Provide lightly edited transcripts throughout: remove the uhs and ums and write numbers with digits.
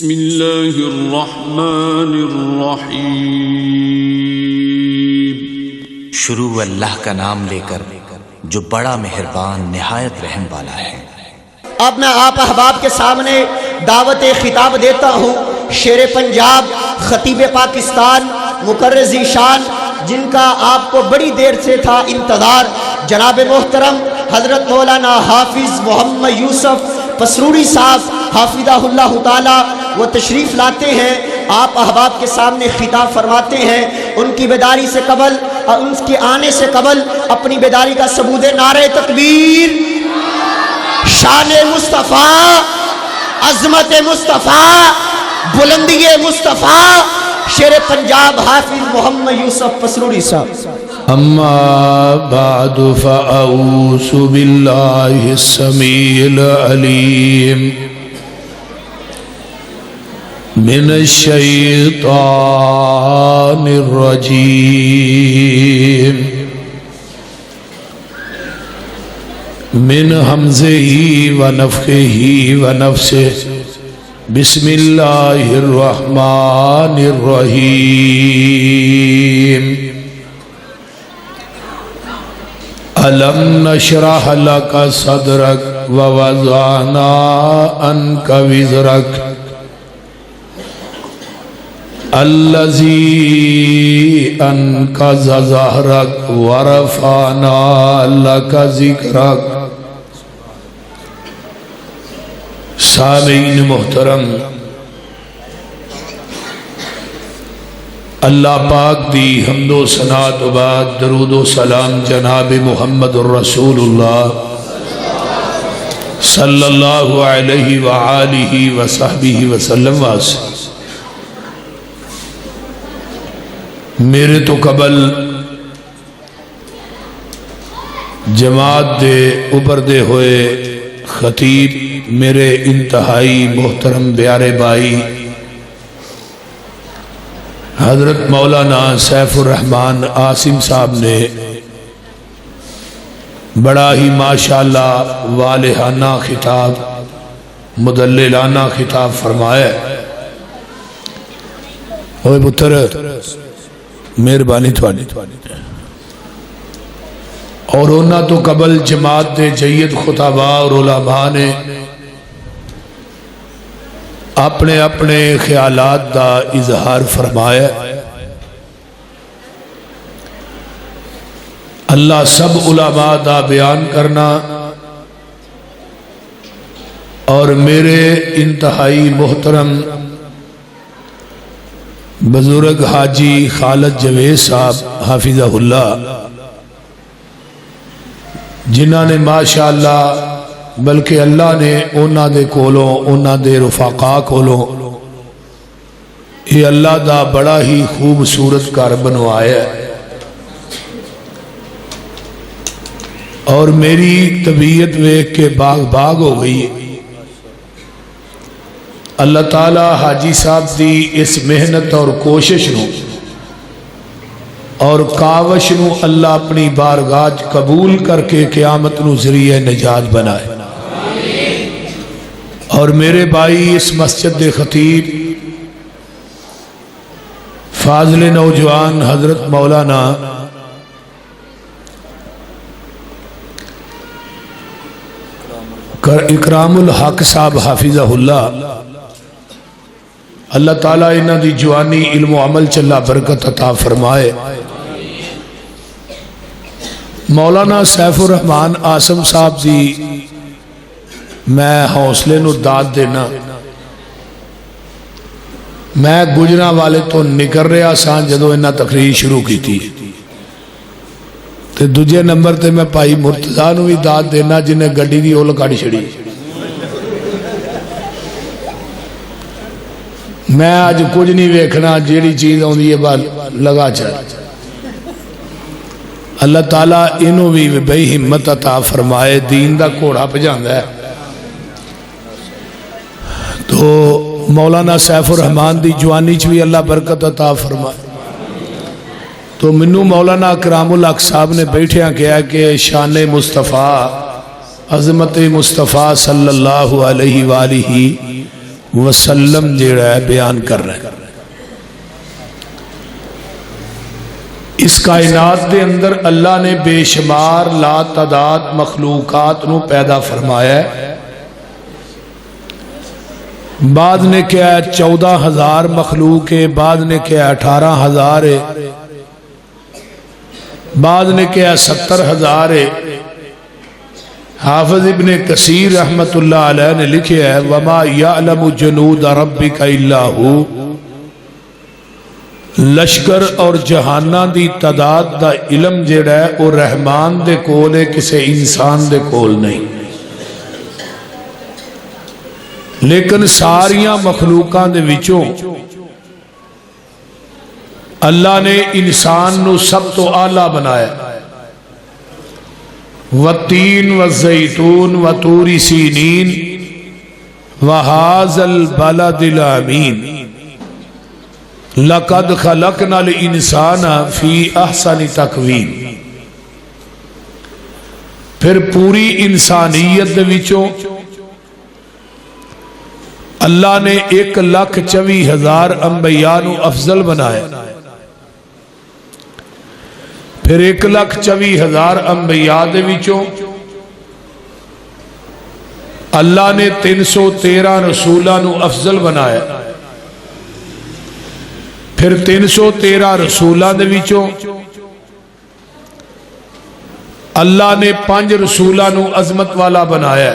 بسم اللہ الرحمن الرحیم۔ شروع اللہ کا نام لے کر جو بڑا مہربان نہایت رحم والا ہے۔ اب میں آپ احباب کے سامنے دعوت خطاب دیتا ہوں شیر پنجاب، خطیب پاکستان، مقرر ذیشان، جن کا آپ کو بڑی دیر سے تھا انتظار، جناب محترم حضرت مولانا حافظ محمد یوسف پسروری صاحب حافظہ اللہ تعالی، وہ تشریف لاتے ہیں، آپ احباب کے سامنے خطاب فرماتے ہیں۔ ان کی بیداری سے قبل اور ان کے آنے سے قبل اپنی بیداری کا ثبوت نعرہ تکبیر، شان مصطفیٰ، عظمت مصطفیٰ، بلندی مصطفیٰ، شیر پنجاب حافظ محمد یوسف پسروری صاحب۔ اما بعد فاعوذ باللہ السمیع العلیم من الشیطان الرجیم من حمزه ونفخه ونفسه بسم اللہ الرحمن الرحیم ألم نشرح لك صدرك ووضعنا عنك وزرك الذي أنقض ظهرك ورفعنا لك ذكرك۔ سامعین محترم، اللہ پاک دی حمد و ثنا تو بعد درود و سلام جناب محمد الرسول اللہ صلی اللہ علیہ وآلہ وصحبہ وسلم واسے۔ میرے تو قبل جماعت دے ابھردے ہوئے خطیب میرے انتہائی محترم پیارے بھائی حضرت مولانا سیف الرحمن عاصم صاحب نے بڑا ہی ماشاءاللہ والہانہ خطاب، مدللانہ خطاب فرمایا۔ اوے پتر مہربانی تھوڑی، اور انہاں تو قبل جماعت دے جید خطباء اور علماء نے اپنے اپنے خیالات دا اظہار فرمایا۔ اللہ سب علماء دا بیان کرنا اور میرے انتہائی محترم بزرگ حاجی خالد جوید صاحب حافظہ اللہ، جنہاں نے ماشاءاللہ بلکہ اللہ نے اونا دے کولوں، اونا دے رفاقہ کولوں یہ اللہ دا بڑا ہی خوبصورت کار بنوایا ہے۔ اور میری طبیعت ویکھ کے باغ باغ ہو گئی۔ اللہ تعالی حاجی صاحب دی اس محنت اور کوشش نو اور کاوش نو اللہ اپنی بارگاہ قبول کر کے قیامت نو ذریعہ نجات بنائے۔ اور میرے بھائی اس مسجد دے خطیب فاضل نوجوان حضرت مولانا اکرام الحق صاحب حافظہ اللہ، اللہ تعالیٰ انہاں دی جوانی علم و عمل چلا برکت عطا فرمائے۔ مولانا سیف الرحمن عاصم صاحب دی میں حوصلے نو داد دینا، میں گجرا والے تو نکل رہا سان جدو انہاں تقریر شروع کی تھی، تے دوجے نمبر تے میں پائی مرتضیٰ نو بھی داد دینا جنہیں گڈی دی اول کاڑی چھڑی۔ میں آج کچھ نہیں ویکھنا، جیڑی چیز ہوندی ہے بات لگا چل۔ اللہ تعالیٰ انہوں بھی بے ہمت عطا فرمائے، دین دا کوڑا پجاندا ہے۔ تو مولانا سیف الرحمن دی جوانی چ بھی اللہ برکت عطا فرمائے۔ تو منو مولانا اکرام الحق صاحب نے بیٹھیاں کیا کہ شان مصطفیٰ، عظمت مصطفیٰ صلی اللہ علیہ وآلہ وسلم جڑا ہے بیان کر رہے ہیں۔ اس کائنات دے اندر اللہ نے بے شمار لا تعداد مخلوقات نو پیدا فرمایا ہے۔ بعد نے کیا ہے 14,000 مخلوق ہے، بعد نے کیا ہے 18,000 ہے، بعد نے کیا ہے 70,000 ہے۔ حافظ ابن کثیر رحمت اللہ علیہ نے لکھے ہے وَمَا يَعْلَمُ جُنُودَ رَبِّكَ إِلَّا هُوَ، لشکر اور جہانہ دی تعداد دا علم جڑا ہے وہ رحمان دے کول ہے، کسے انسان دے کول نہیں۔ لیکن ساریاں مخلوقاں دے وچوں اللہ نے انسان نو سب تو اعلیٰ بنایا۔ وَالتِّينِ وَالزَّيْتُونِ وَطُورِ سِينِينَ وَهَٰذَا الْبَلَدِ الْأَمِينِ لَقَدْ خَلَقْنَا الْإِنسَانَ فِي أَحْسَنِ تَقْوِيمٍ۔ پھر پوری انسانیت دے وچوں اللہ نے 1,24,000 انبیاء نو افضل بنایا۔ پھر 1,24,000 انبیاء دے وچوں اللہ نے 313 رسولاں نو افضل بنایا۔ پھر 313 رسولاں دے وچوں اللہ نے 5 رسولاں نو عظمت والا بنایا۔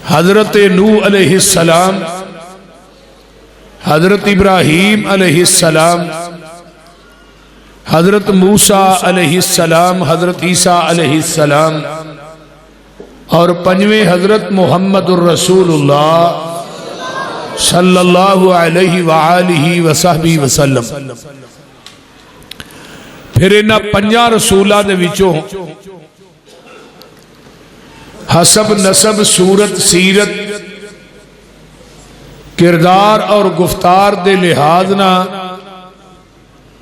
حضرت نوح علیہ السلام، حضرت ابراہیم علیہ السلام، حضرت موسیٰ علیہ السلام، حضرت عیسیٰ علیہ السلام، اور 5ویں حضرت محمد الرسول اللہ صلی اللہ علیہ وآلہ وصحبہ وسلم۔ پھر انہاں 5 رسولاں دے وچوں حسب نسب صورت سیرت کردار اور گفتار دے لحاظ نہ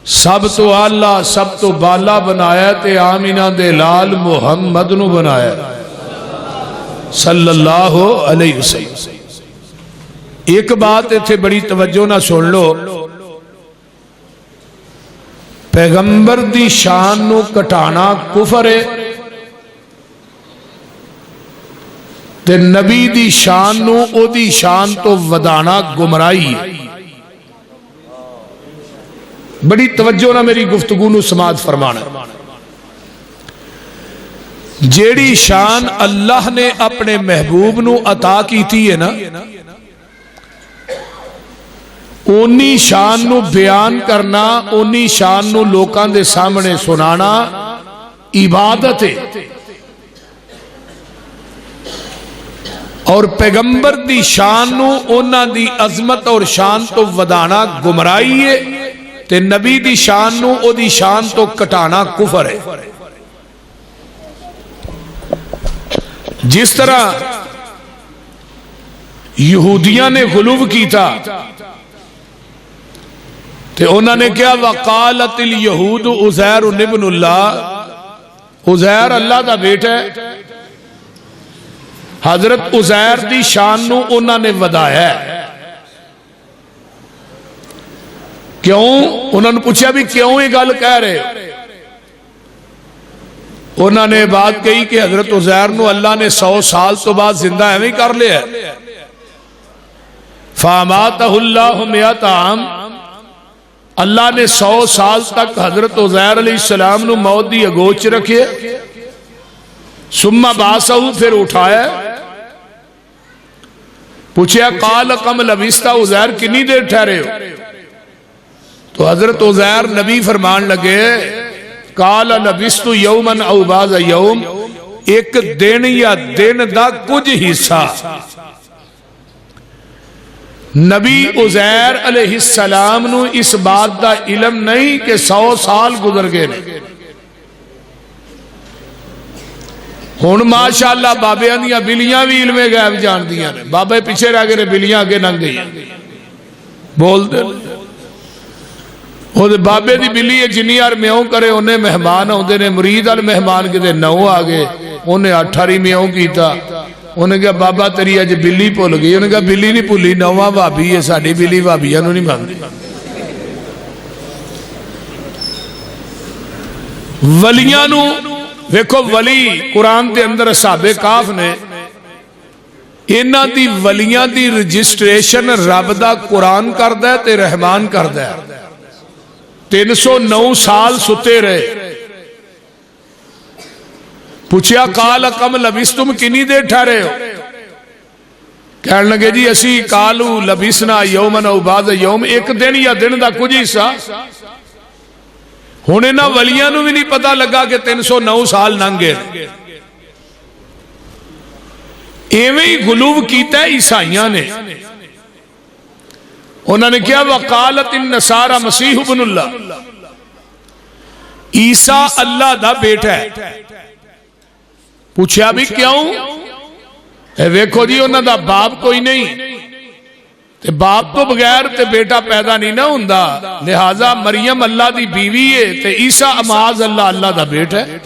سب تو اعلیٰ سب تو بالا بنایا تے آمینہ دے لال محمد نو بنایا صلی اللہ علیہ وسلم۔ ایک بات ایتھے بڑی توجہ نہ سن لو، پیغمبر دی شان نو کٹانا کفر ہے تے نبی دی شان نو او دی شان تو ودانا گمراہی ہے۔ بڑی توجہ نہ میری گفتگو نو سماعت فرمانا۔ جیڑی شان اللہ نے اپنے محبوب نو عطا کیتی ہے نا، اونی شان نو بیان کرنا، اونی شان نو لوکاں دے سامنے سنانا عبادت ہے، اور پیغمبر دی شان نو اونا دی عظمت اور شان تو ودانا گمراہی ہے تے نبی دی شان نو او دی شان تو کٹانا کفر ہے۔ جس طرح یہودیاں نے غلو کیتا تے انہوں نے کیا وقالت الیہود عزیر ابن اللہ، عزیر اللہ دا بیٹا ہے۔ حضرت عزیر دی شان نو انہوں نے ودایا ہے۔ کیوں؟ انہوں نے پوچھا بھی کیوں یہ گل کہہ رہے ہو؟ انہوں نے بات کہی کہ حضرت عزیر نو اللہ نے 100 سال تو بعد زندہ ایویں کر لیا ہے۔ فَأَمَاتَهُ اللَّهُ مِئَةَ عَامٍ، اللہ نے 100 سال تک حضرت عزیر علیہ السلام نو موت دی اگوچ رکھے، ثم بَعَثَهُ پھر اٹھایا۔ پوچھا قال کم لبثت، عزیر کنی دیر ٹھہرے ہو؟ تو حضرت عزیر نبی فرمان لگے قال لبثت یوما او بعض یوم، ایک دن یا دن دا کچھ حصہ۔ نبی عزیر علیہ السلام نو اس بات دا علم نہیں کہ 100 سال گزر گئے۔ ہون ماشاءاللہ بابے اندیاں بلیاں بھی علم غیب جان دیاں نے، بابے پیچھے رہ گئے بلیاں آگے ننگ گئی بول دے۔ وہ بابے دی بلی جنی یار میوں کرے انہیں مہمان ہوندے نے، مرید ال مہمان کدے 9 آگے انہیں 8 میوں کیتا، انہیں کہا بابا تیری اج بلی بھول گئی. انہیں کہا بلی نہیں بھولی, نواں بھابی ہے ساڈی بلی بھابیاں نوں نہیں بھاوندی. ولیاں نوں ویکھو, ولی قرآن دے اندر اصحاب کہف نے انہاں دی ولیاں دی رجسٹریشن رب دا قرآن کردا ہے تے رحمان کردا ہے. 309 سال ستے رہے. پوچھیا قال کم لبستم, کنی دیر ٹھہرے ہو؟ کہنے لگے جی اسی قالو لبسنا یومن او بعض یوم, ایک دن یا دن دا کچھ حصہ. ہن انہاں ولیاں نوں بھی نہیں پتہ لگا کہ 309 سال لنگے. ایویں ہی غلو کیتا ہے عیسائیاں نے. انہوں نے کیا وقالت النصارى مسیح ابن اللہ, عیسیٰ اللہ دا بیٹا ہے. پوچھا بھی کیوں؟ ویکھو جی انہوں دا باپ کوئی نہیں, تے باپ تو بغیر تے بیٹا پیدا نہیں نہ ہوندا, لہذا مریم اللہ دی بیوی ہے تے عیسیٰ معاذ اللہ دا بیٹا ہے.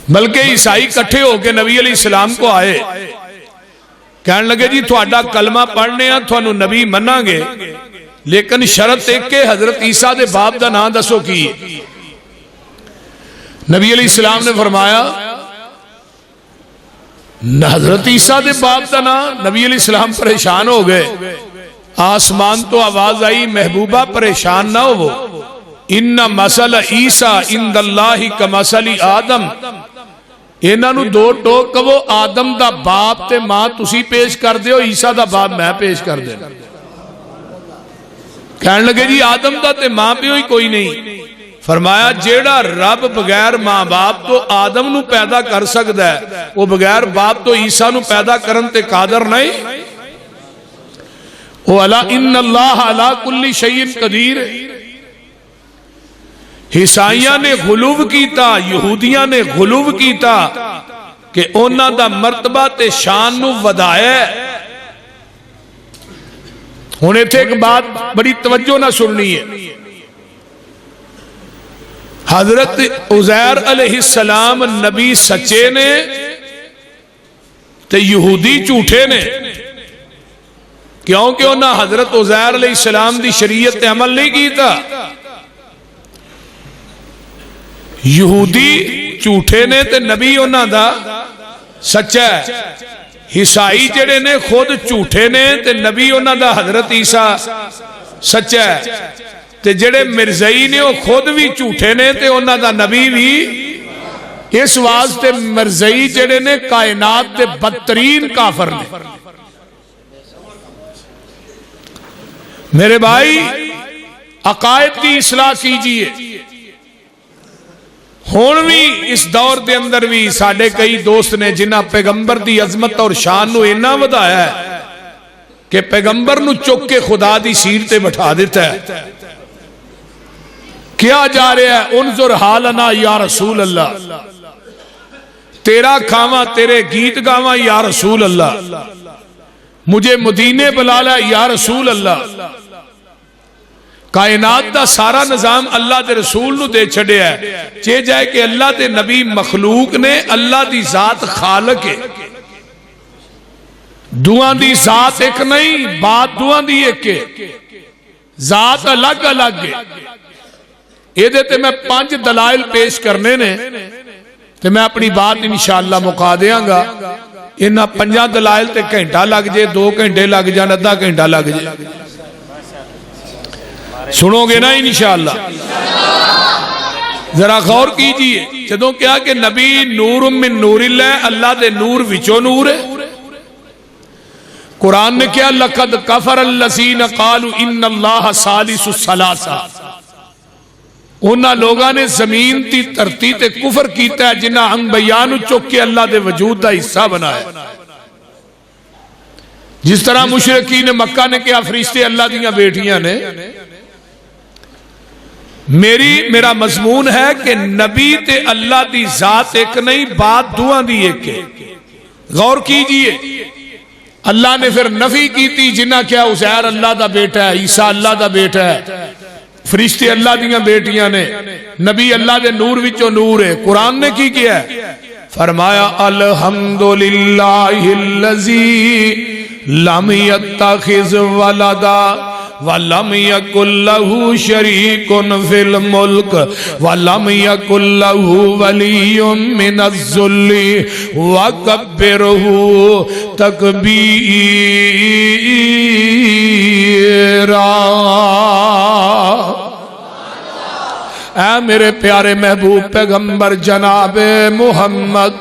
بلکہ عیسائی کٹھے ہو کے نبی علیہ السلام کو آئے, کہنے لگے جی تھوڑا کلمہ پڑھنے ہیں تھوانو نبی مننا گے, لیکن شرط ایک کہ حضرت عیسیٰ دے باپ دا نام دسو کی. نبی علیہ السلام نے فرمایا حضرت عیسیٰ دے باپ دا نام. نبی علیہ السلام پریشان ہو گئے. آسمان تو آواز آئی محبوبہ پریشان نہ ہو, ان مثل عیسیٰ عند اللہ کمثل آدم. انہاں نوں دو ٹوک کہو, آدم دا باپ تے ماں تسی پیش کر دیو, عیسیٰ دا باپ میں پیش کر دینا. کہنے لگے جی آدم دا تے ماں پیو ہی کوئی نہیں. فرمایا جیڑا رب بغیر ماں باپ تو آدم نو پیدا کر سکتا ہے, وہ بغیر باپ تو عیسیٰ نو پیدا کرن تے قادر نہیں. وہ الا ان اللہ علی کل شیء قدیر. عیسائیاں نے غلو کیتا, یہودیاں نے غلو کیتا کہ انہاں دا مرتبہ تے شان نو ودایا. ہن ایتھے ایک بات بڑی توجہ نہ سننی ہے. حضرت عزیر علیہ السلام نبی سچے نے تے یہودی جھوٹے نے, کیونکہ انہاں حضرت عزیر علیہ السلام دی شریعت تے عمل نہیں کیتا. یہودی جھوٹے نے تے نبی انہاں دا سچا ہے. عیسائی جڑے نے خود جھوٹے نے تے نبی انہاں دا حضرت عیسیٰ سچا ہے. تے جڑے مرزائی نے وہ خود بھی جھوٹے نے تے انہاں دا نبی بھی. اس واسطے مرزائی جڑے نے کائنات دے بدترین کافر نے. میرے بھائی عقائد کی اصلاح کیجئے. ہون بھی اس دور دے اندر بھی ساڑھے کئی دوست نے جنہاں پیغمبر دی عظمت اور شان نو اینا ودایا ہے کہ پیغمبر نو چک کے خدا دی سیر تے بٹھا دیتا ہے. کیا جا رہا ہے؟ انظر حالنا یا رسول اللہ, تیرا کھاواں تیرے گیت گاواں یا رسول اللہ, مجھے مدینے بلالا یا رسول اللہ. کائنات دا سارا نظام اللہ دے رسول نو دے چھڑے ہے. چے جائے کہ اللہ دے نبی مخلوق نے, اللہ دی ذات خالق ہے. دعاں دی ذات ایک نہیں, بات دعاں دی ایک ہے, ذات الگ الگ ہے. یہ دیتے میں 5 دلائل پیش کرنے نے تے میں اپنی بات انشاءاللہ مکا دیاں گا. انہاں 5 دلائل تے گھنٹہ لگ جائے, 2 گھنٹے لگ جائے, آدھا گھنٹہ لگ جائے. سنو گے نا انشاءاللہ؟ ذرا غور کیجئے. جدوں کیا کہ نبی نور من نور اللہ, اللہ دے نور وچو نور ہے. قرآن نے کیا لقد کفر الذین قالوا ان اللہ ثالث ثلاثہ. انہاں لوگاں نے زمین تی دھرتی تے کفر کیتا ہے جنہاں انبیاء نو چک کے اللہ دے وجود دا حصہ بنایا. جس طرح مشرکین مکہ نے کیا فرشتے اللہ دیاں بیٹیاں نے. میرا مضمون ہے کہ نبی تے اللہ دی ذات ایک نہیں, بات دعاں دی ایک ہے. غور کیجئے. اللہ نے پھر نفی کی تھی جنہاں کیا عزیر اللہ دا بیٹا ہے, عیسیٰ اللہ دا بیٹا ہے, فرشتے اللہ دیاں بیٹیاں نے, نبی اللہ دے نور وچوں نور ہے. قرآن نے کی کیا ہے؟ فرمایا الحمدللہ لم يتخذ ولدا ولم يكن له شريك في الملك ولم يكن له ولي من الذل وكبره تكبيرا۔ اے میرے پیارے محبوب پیغمبر جناب محمد،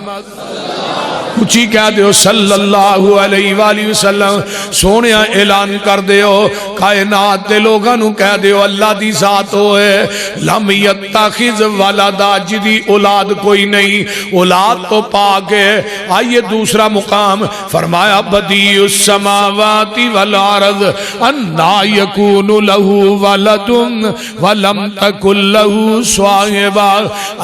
اچھی کہہ دیو صلی اللہ علیہ وآلہ وسلم، سونے اعلان کر دیو کائنات دے لوگاں نو کہہ دیو اللہ دی ذات ہوئے لم یتخذ ولدا، جدی اولاد کوئی نہیں، اولاد تو پاک ہے۔ آئیے دوسرا مقام فرمایا بدیع السماوات والارض انا یکون لہ ولد ولم تکن لہ صاحبہ،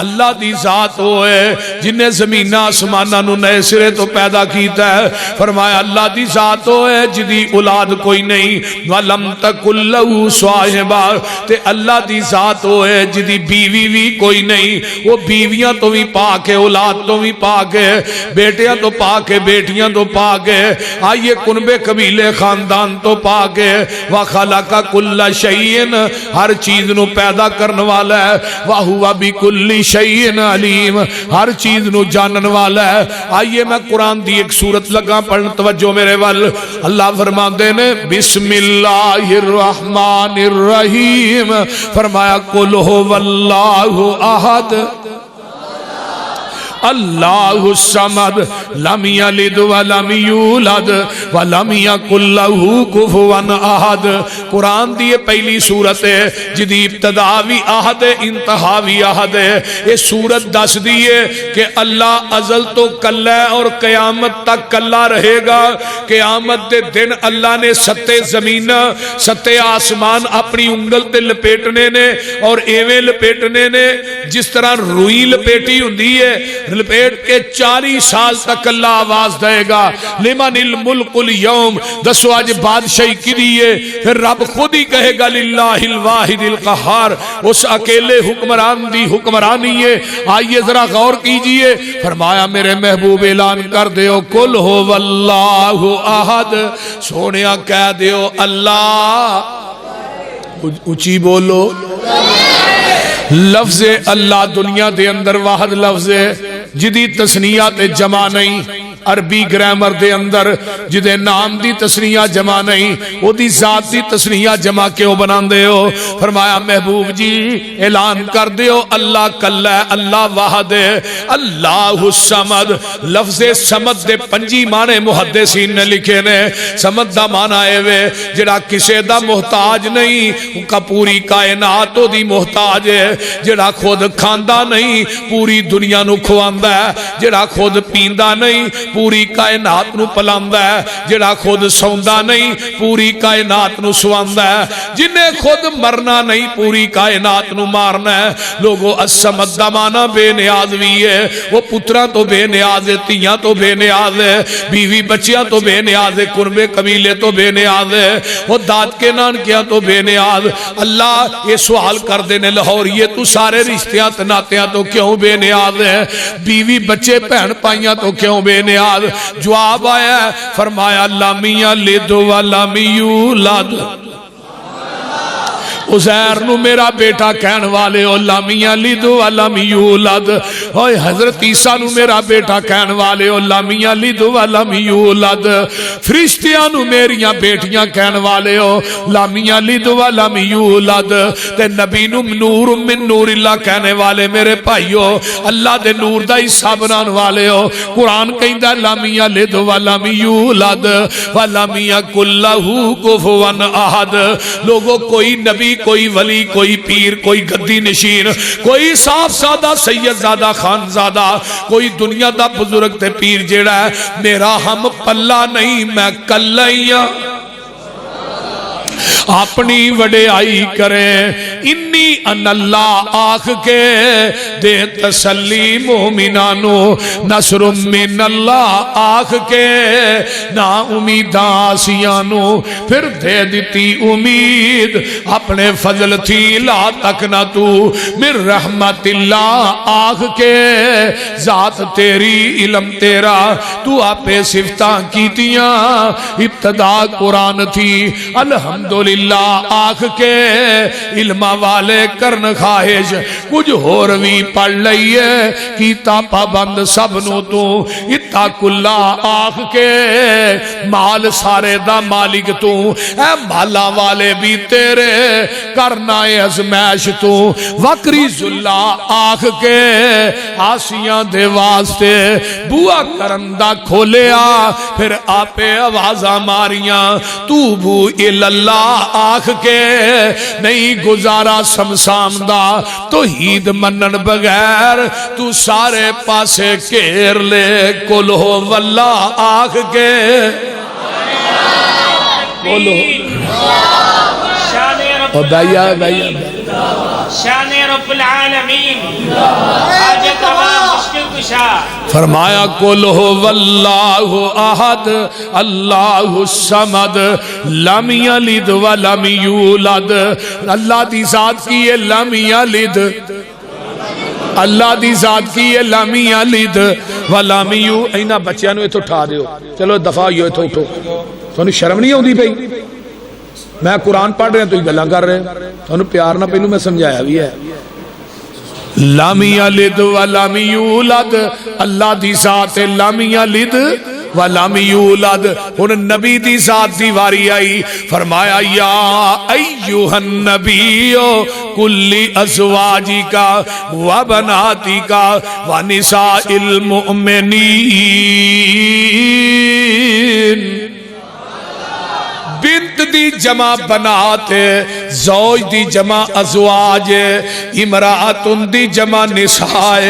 اللہ دی ذات ہوئے جنہیں زمین آسمانہ نو نئے سرے تو پیدا کیتا ہے۔ فرمایا اللہ دی ذات ہوئے جدی اولاد کوئی نہیں، وَلَمْ تَكُنْ لَهُ صَاحِبَةٌ، تے اللہ دی ذات ہوئے جدی بیوی بھی کوئی نہیں، وہ بیویاں تو بھی پاک ہے، اولاد تو بھی پاک ہے، بیٹیاں تو پاک ہے، بیٹیاں تو پاک ہے، آئیے کنبے قبیلے خاندان تو پاک ہے۔ وَخَلَقَ كُلَّ شَيْءٍ، ہر چیز نو پیدا کرنے والا ہے، وَهُوَ بِكُلِّ شَيْءٍ عَلِيمٌ، ہر چیز نو جانن والا ہے۔ آئیے میں قرآن دی ایک سورت لگا پڑھن، توجہ میرے وال، اللہ فرماتے نے بسم اللہ الرحمن الرحیم، فرمایا قل هو اللہ احد اللہ الصمد لم یلد ولم یولد ولم یکن لہ کفوا احد۔ قرآن دی پہلی سورت ہے جدی ابتدا بھی احد ہے، انتہا بھی احد ہے۔ یہ سورت دس دیئے کہ اللہ ازل تو کلہ ہے اور قیامت تک کلہ رہے گا۔ قیامت دے دن اللہ نے ستے زمین ستے آسمان اپنی انگل تے لپیٹنے نے، اور ایویں لپیٹنے نے جس طرح روئی لپیٹی ہوندی ہے، لپیٹ کے 40 سال تک اللہ آواز دے گا لمن الملک اليوم، دسو آج بادشاہی کی دیئے، پھر رب خود ہی کہے گا للہ الواحد القہار، اس اکیلے حکمران دی حکمرانی ہے۔ آئیے ذرا غور کیجئے، فرمایا میرے محبوب اعلان کر دیو قل هو اللہ احد، سونیا کہہ دیو اللہ، اچھی بولو، لفظ اللہ دنیا دے اندر واحد لفظ ہے جدی تسنیات جمع نہیں، عربی گرامر دے اندر جدے نام دی تسنیہ جمع نہیں، وہ دی ذات دی تسنیہ جمع کیوں بنا دے ہو؟ فرمایا محبوب جی اعلان کر دے ہو اللہ کل ہے، اللہ واحد ہے، اللہ الصمد۔ لفظ سمد دے پنجی معنی محدثین نے لکھے نے۔ سمد دا معنی ہے وے جڑا کسے دا محتاج نہیں، کا پوری کائنات دی محتاج ہے، جڑا خود کھاندا نہیں پوری دنیا نو کھواندا ہے، جڑا خود پیندا نہیں پوری کائنات نو پلاندا ہے، جڑا خود سوندا نہیں پوری کائنات نو سواندا ہے، جنہیں خود مرنا نہیں پوری کائنات نو مارنا ہے۔ لوگوں الصمد دا معنی بے نیاز بھی ہے، وہ پتراں تو بے نیاز ہے، تیاں تو بے نیاز ہے، بیوی بچیاں تو بے نیاز ہے، قربے قبیلے تو بے نیاز ہے، وہ داد کے نانکیاں تو بے نیاز۔ اللہ یہ سوال کر دینے لاہور یہ تو سارے رشتیاں ناتیاں تو کیوں بے نیاز ہے، بیوی بچے بہن پائیاں تو کیوں بے نیاز؟ جواب آیا ہے فرمایا لم یلد ولم یولد، عزیر نو میرا بیٹا کہن والے ہو لم یلد ولم یولد، اوہ حضرت عیسیٰ نو میرا بیٹا کہن والے ہو لم یلد ولم یولد، فرشتیاں نو میریاں بیٹیاں کہن والے ہو لم یلد ولم یولد، تے نبی نو نور من نور اللہ کہنے والے میرے بھائیو اللہ دے نور دا حصہ بنان والے ہو۔ قرآن کہندا لم یلد ولم یولد ولم یکن لہ کفوا احد۔ لوگوں کوئی نبی، کوئی ولی، کوئی پیر، کوئی گدی نشین، کوئی صاف سادہ سید زادہ خان زادہ، کوئی دنیا دا بزرگ تے پیر جیڑا ہے میرا ہم پلہ نہیں، میں کلائیاں اپنی وڈیائی کریں، انی ان اللہ آخ کے دے تسلی مومنانو نصر من اللہ آخ کے نا امید آسیانو پھر دے دیتی امید اپنے فضل تھی لا تک نہ تو من رحمت اللہ آخ کے ذات تیری علم تیرا تو آپے صفتاں کیتیاں ابتدا قرآن تھی الحمدللہ آخ کے علم والے کرن خواہش کچھ ہوروی پڑھ لئیے کیتا پابند سب نو تو اتاک اللہ آخ کے مال سارے دا مالک تو اے مالا والے بھی تیرے کرنا ازمیش تو وکری اللہ آخ کے آسیاں دے واسطے بوا کرندہ کھولیا پھر آپے آوازہ ماریاں توبو الاللہ آخ کے نہیں گزارا سمسامدہ توحید منن بغیر تو سارے پاسے کیر لے کلو واللہ آخ کے کلو اور دائیا شان رب العالمین حاجت روا مشکل کشا فرمایا قل هو اللہ احد اللہ الصمد لم یلد ولم یولد اللہ دی ذات کی یہ لم یلد اللہ دی ذات کی یہ لم یلد ولم یولد اینا بچیاں نو ایتھو اٹھا دیو چلو دفعہ یو ایتھو اٹھو تو شرم نہیں ہوندی بھئی میں قرآن پڑھ رہے ہیں تو یہ گلاں کر رہے ہیں تو پیار نہ پہلو میں سمجھایا بھی ہے لم یلد ولم یولد اللہ دی ذات لم یلد ولم یولد ان نبی دی ذات دی واری آئی فرمایا یا ایوہ النبی کل ازواجی کا و بناتی کا و نساء المؤمنین بنت دی جمع بنات زوج دی جمع ازواج امراتن دی جمع نساء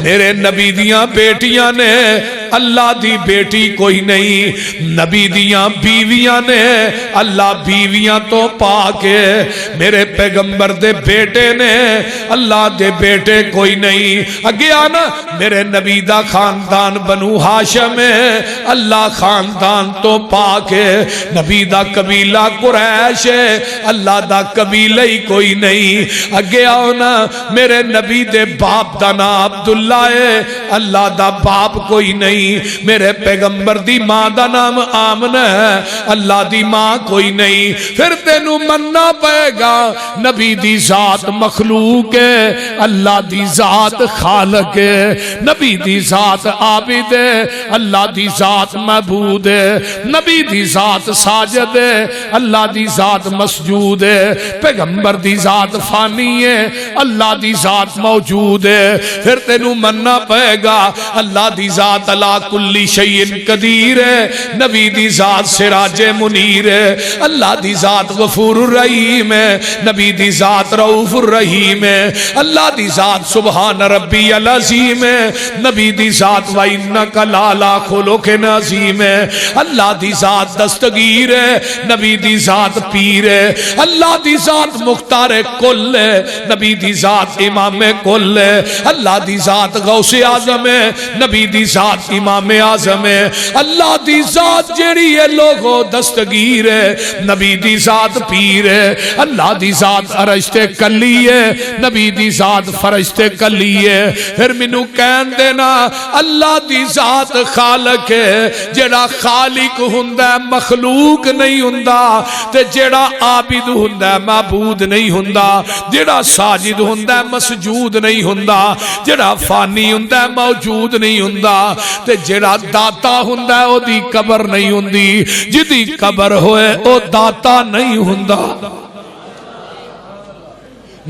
میرے نبی دیاں بیٹیاں نے اللہ دی بیٹی کوئی نہیں نبی دیاں بیویاں نے اللہ بیویاں تو پاکے میرے پیغمبر دے بیٹے نے اللہ دے بیٹے کوئی نہیں اگے آنا میرے نبی دا خاندان بنو ہاشم ہے اللہ خاندان تو پاکے نبی دا قبیلہ قریش ہے اللہ دا قبیلہ ہی کوئی نہیں اگے آنا میرے نبی دے باپ دا نام عبداللہ ہے اللہ دا باپ کوئی نہیں میرے پیغمبر دی ماں دا نام آمنہ ہے اللہ دی ماں کوئی نہیں پھر تینو مننا پائے گا نبی دی ذات مخلوق ہے اللہ دی ذات خالق ہے نبی دی ذات عابد ہے اللہ دی ذات معبود ہے نبی دی ذات ساجد ہے اللہ دی ذات مسجود ہے پیغمبر دی ذات فانی ہے اللہ دی ذات موجود ہے پھر تینو مننا پائے گا اللہ دی ذات اللہ کلی شیئن قدیر ہے نبی دی ذات سراج منیر ہے اللہ دی ذات غفور الرحیم ہے نبی دی ذات رؤوف الرحیم ہے اللہ دی ذات سبحان ربی العظیم ہے نبی دی ذات وَإِنَّكَ لَعَلَىٰ خُلُقٍ عَظِيمٍ ہے اللہ دی ذات دستگیر ہے نبی دی ذات پیر ہے اللہ دی ذات مختار کل ہے نبی دی ذات امام کل ہے اللہ دی ذات غوث اعظم ہے نبی دی ذات امام اعظم ہے اللہ دی ذات جیڑی ہے لوگو دستگیر ہے نبی دی ذات پیر ہے اللہ دی ذات فرشتے کلی ہے نبی دی ذات فرشتے کلی ہے پھر منو کہن دینا اللہ دی ذات خالق ہے جیڑا خالق ہندہ مخلوق نہیں ہندہ تے جیڑا عابد ہندہ معبود نہیں ہندہ جیڑا ساجد ہندہ مسجود نہیں ہندہ جیڑا فانی ہندہ موجود نہیں ہندہ تے جیڑا داتا ہندہ او دی قبر نہیں ہندی جدی قبر ہوئے او داتا نہیں ہندہ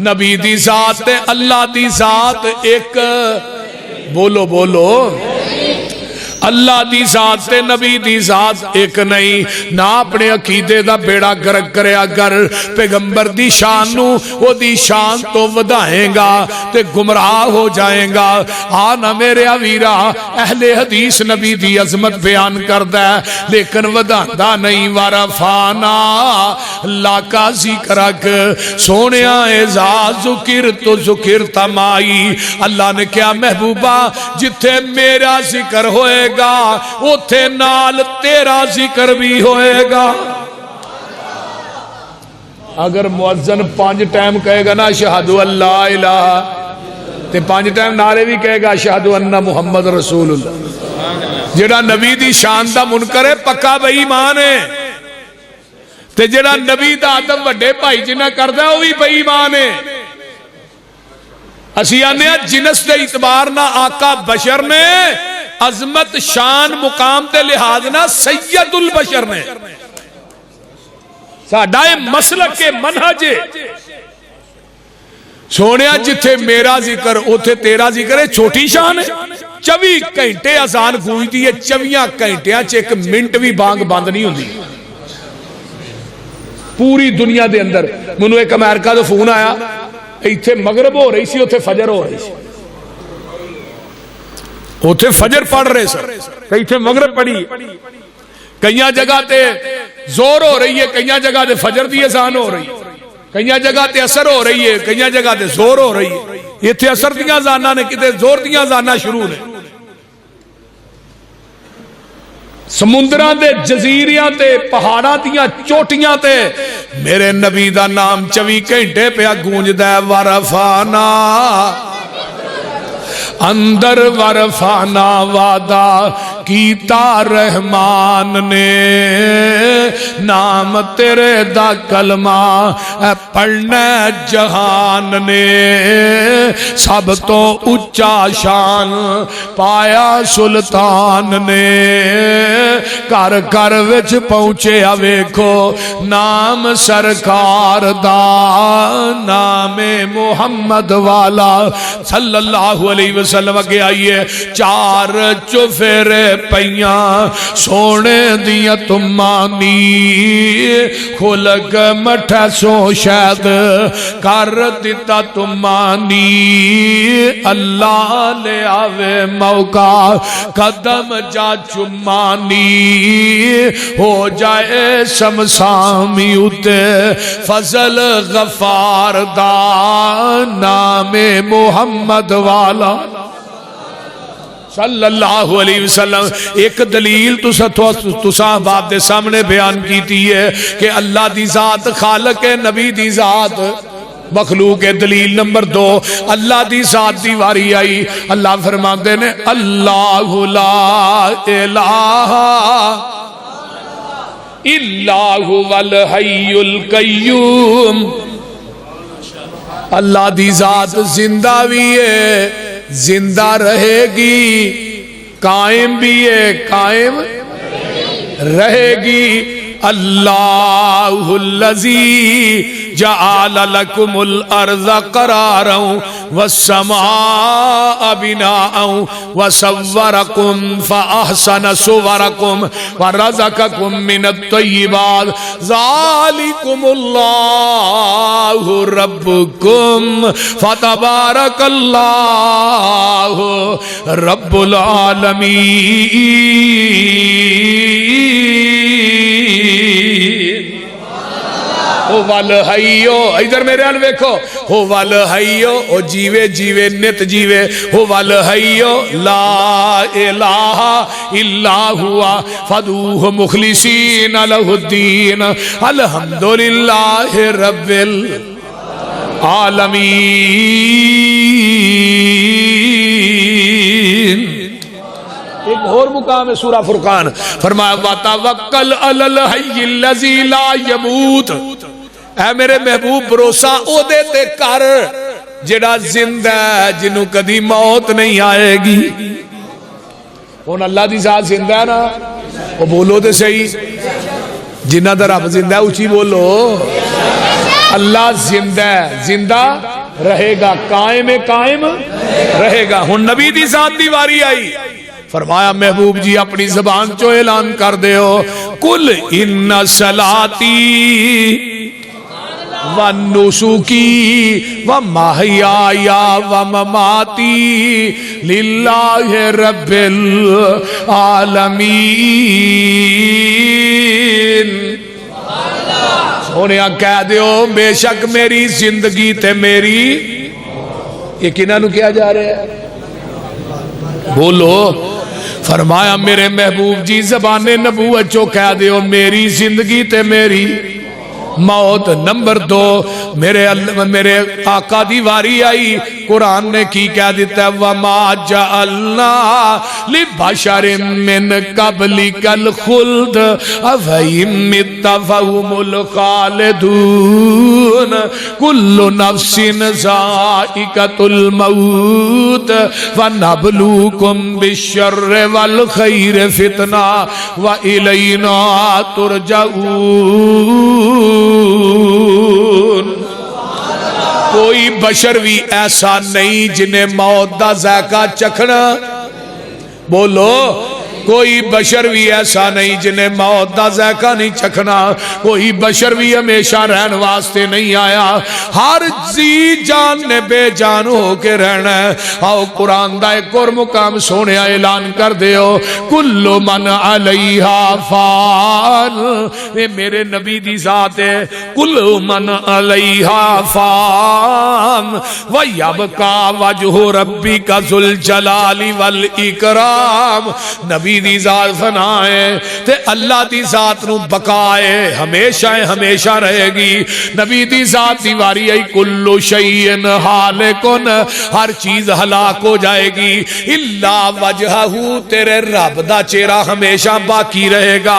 نبی دی ذات اللہ دی ذات ایک بولو بولو اللہ دی ذات تے نبی دی ذات ایک نہیں. نہ اپنے عقیدے دا بیڑا گرک کریا کر. پیغمبر دی شان نو او دی شان تو ودائیں گا تے گمراہ ہو جائیں گا. آنا میرے ویرا اہل حدیث نبی دی عظمت بیان کردا ہے لیکن وداندا نہیں. ورفانا اللہ کا ذکر رکھ سونیا اعزاز ذکر تو ذکر تمائی. اللہ نے کیا محبوبہ جتھے میرا ذکر ہوئے گا اتھے نال تیرا ذکر بھی ہوئے گا. اگر مؤذن 5 ٹائم کہے گا نا اشہدو اللہ الہ تے 5 ٹائم نعرے بھی کہے گا اشہدو ان محمد رسول اللہ. جڑا نبی دی شان دا منکر ہے پکا بے ایمان ہے تے جڑا نبی دا ادب وڈے بھائی جنہ کردا ہے وہ بھی بے ایمان ہے. اسی آنے جنس دے اعتبار نہ آقا بشر نے عظمت شان مقام تے لحاظ نہ سید البشر نے. ساڈا اے مسلک کے منہج سونیا جتھے میرا ذکر اوتھے تیرا ذکر ہے. چھوٹی شان ہے. 24 گھنٹے اذان گونجدی ہے. 24 گھنٹیاں چ 1 منٹ بھی بانگ بند نہیں ہوندی پوری دنیا دے اندر. منو ایک امریکہ دا فون آیا ایتھے مغرب ہو رہی سی اوتھے فجر ہو رہی سی. اوتھے فجر پڑھ رہے سر ایتھے مغرب پڑھی. کئی جگہ تے زور ہو رہی ہے کئی جگہ تے فجر دی اذان ہو رہی ہے کئی جگہ تے اثر ہو رہی ہے کئی جگہ تے زور ہو رہی ہے. ایتھے اثر دیاں اذاناں نے کتے زور دیاں اذاناں شروع نے. سمندراں دے جزیریاں تے پہاڑاں دیاں چوٹیاں تے میرے نبی دا نام 24 گھنٹے پہ گونجدا ہے. ورفانا اندر ورفانا وعدہ کیتا رحمان نے نام تیرے دا کلمہ پڑھنا جہان نے. سب تو اچا شان پایا سلطان نے. کر کر وچ پہنچے ویکھو نام سرکار دا نام محمد والا صلی اللہ علیہ وسلم کے آئیے. 4 چفیرے پیاں سونے دیا تمانی خلق مٹھا سو شاید کر دیتا تمانی. اللہ لے آوے موقع قدم جا چمانی ہو جائے سمسامی اتے فضل غفار دا نام محمد والا صلی اللہ علیہ وسلم. ایک دلیل تساں باب دے سامنے بیان کیتی ہے کہ اللہ دی ذات خالق ہے نبی دی ذات مخلوق ہے. دلیل نمبر 2 اللہ دی ذات دی واری آئی. اللہ فرماتے نے اللہ لا الہ الا هو الحی القیوم. اللہ دی ذات زندہ بھی ہے زندہ رہے گی قائم بھی ہے قائم رہے گی. اللہ الذی جعل لکم الارض قرارا والسماء بناء وصورکم فاحسن صورکم ورزقکم من الطیبات ذالکم اللہ ربکم فتبارک اللہ رب العالمین. او والحیو ادھر میرے حال ویکھو ہو والحیو او جیوے جیوے نت جیوے ہو والحیو لا الہ الا ہوا فدوہ مخلصین لہ الدین الحمدللہ رب العالمین. ایک اور مقام ہے سورہ فرقان فرمایا وَتَوَكَّلْ عَلَى الْحَيِّ الَّذِي لَا يَمُوتُ. اے میرے محبوب بھروسہ او دے تے کر جڑا زندہ ہے جنہوں کدی موت نہیں آئے گی. ان اللہ دی ذات زندہ ہے نا وہ بولو دے صحیح جنہ دا رب زندہ ہے اچھی بولو. اللہ زندہ ہے زندہ رہے گا قائم قائم رہے گا. ہن نبی دی ذات دی واری آئی فرمایا محبوب جی اپنی زبان چو اعلان کر دے ہو کل ان صلاتی ونسکی ومحیایا ومماتی للہ رب العالمین سونے کہہ دیو بے شک میری زندگی تے میری یہ کنہاں نو کیا جا رہے ہیں بولو فرمایا میرے محبوب جی زبان نبوت چو کہہ دیو میری زندگی تے میری موت نمبر 2 میرے آقا دی واری آئی قرآن نے کی کہہ دیتا ہے وَمَا جَعَلْنَا لِبَشَرٍ مِّن قَبْلِكَ الْخُلْدَ أَفَإِن مِّتَّ فَهُمُ الْخَالِدُونَ كُلُّ نَفْسٍ ذَائِقَةُ الْمَوْتِ وَنَبْلُوكُمْ بِالشَّرِّ وَالْخَيْرِ فِتْنَةً وَإِلَيْنَا تُرْجَعُونَ کوئی بشر بھی ایسا نہیں جنہیں موت دا ذائقہ چکھنا بولو کوئی بشر بھی ایسا نہیں جنہیں موت دا ذائقہ نہیں چکھنا کوئی بشر بھی ہمیشہ رہن واسطے نہیں آیا ہر زی جان نے بے جان ہو کے رہنا ہے آؤ قرآن دا ایک اور مقام سونے اعلان کر دے ہو کل من علیہا فان یہ میرے نبی دی ذات ہے کل من علیہا فان ویبقا وجہ ربک ذو الجلال والاکرام نبی دی ذات فنا ہے تے اللہ دی ذات نو بقائے ہمیشہ رہے گی نبی دی ذات دیواری ہے کلو شیئن حالکن ہر چیز ہلاک ہو جائے گی اللہ وجہہ تیرے رب دا چہرہ ہمیشہ باقی رہے گا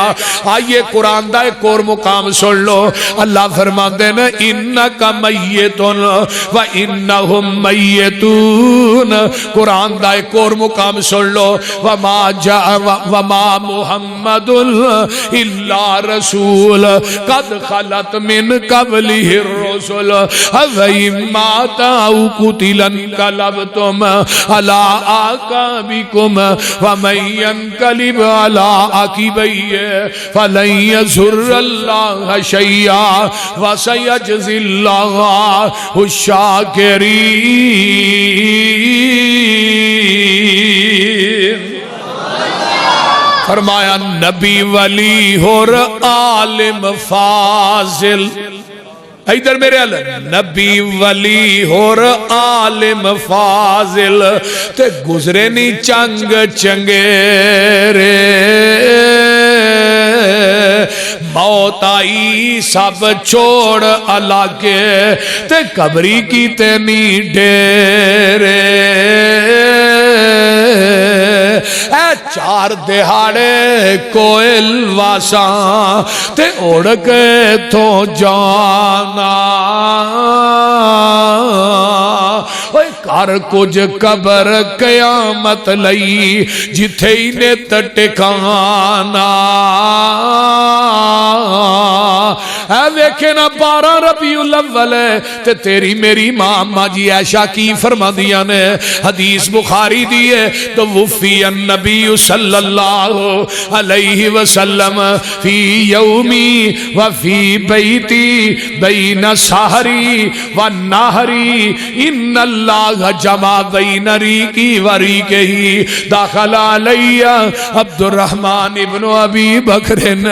آئیے قرآن دا ایک اور مقام سن لو اللہ فرماتے ہیں انکا میتون و انہم میتون قرآن دا ایک اور مقام سن لو وما جاء وما محمد الا رسول قد خلت من قبله الرسل افإن مات او قتل انقلبتم على اعقابكم ومن ينقلب على عقبيه فلن يضر الله شيئا وسيجزي الله الشاكرين فرمایا نبی ولی اور عالم فاضل ادھر میرے اللہ نبی ولی اور عالم فاضل تے گزرے نی چنگ چنگیرے موت آئی سب چھوڑ علاقے تے قبری کی تینی ڈیرے اے چار دہاڑے کوئل واساں تے اڑ کے تو جانا کر کچھ قبر قیامت لئی جتھے ہی نے ٹکانا اے ویکھے نا 12 ربیع الاول تے تیری میری ماں ماں جی عائشہ کی فرما دیا نے حدیث بخاری دیئے تو وفی النبی صلی اللہ علیہ وسلم فی یومی وفی بیتی بین سحری و نہری ان اللہ جمع بین ریکی و ریکہی داخل علیہ عبد الرحمن ابن ابی بکرن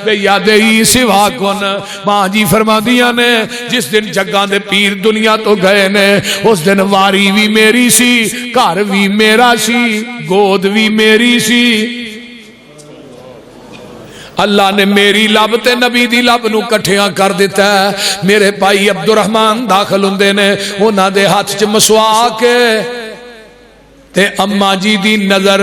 بے یادہی سوا کن ماں جی فرما دیا نے جس دن جگہ دے پیر دنیا تو گئے نے اس دن واری بھی میری سی گھر بھی میرا سی گود بھی میری سی اللہ نے میری لب تے نبی دی لب نو کٹھیاں کر دیتا ہے میرے بھائی عبد الرحمن داخل ہوندے نے انہاں دے ہاتھ چ مسواک تے اماں جی دی نظر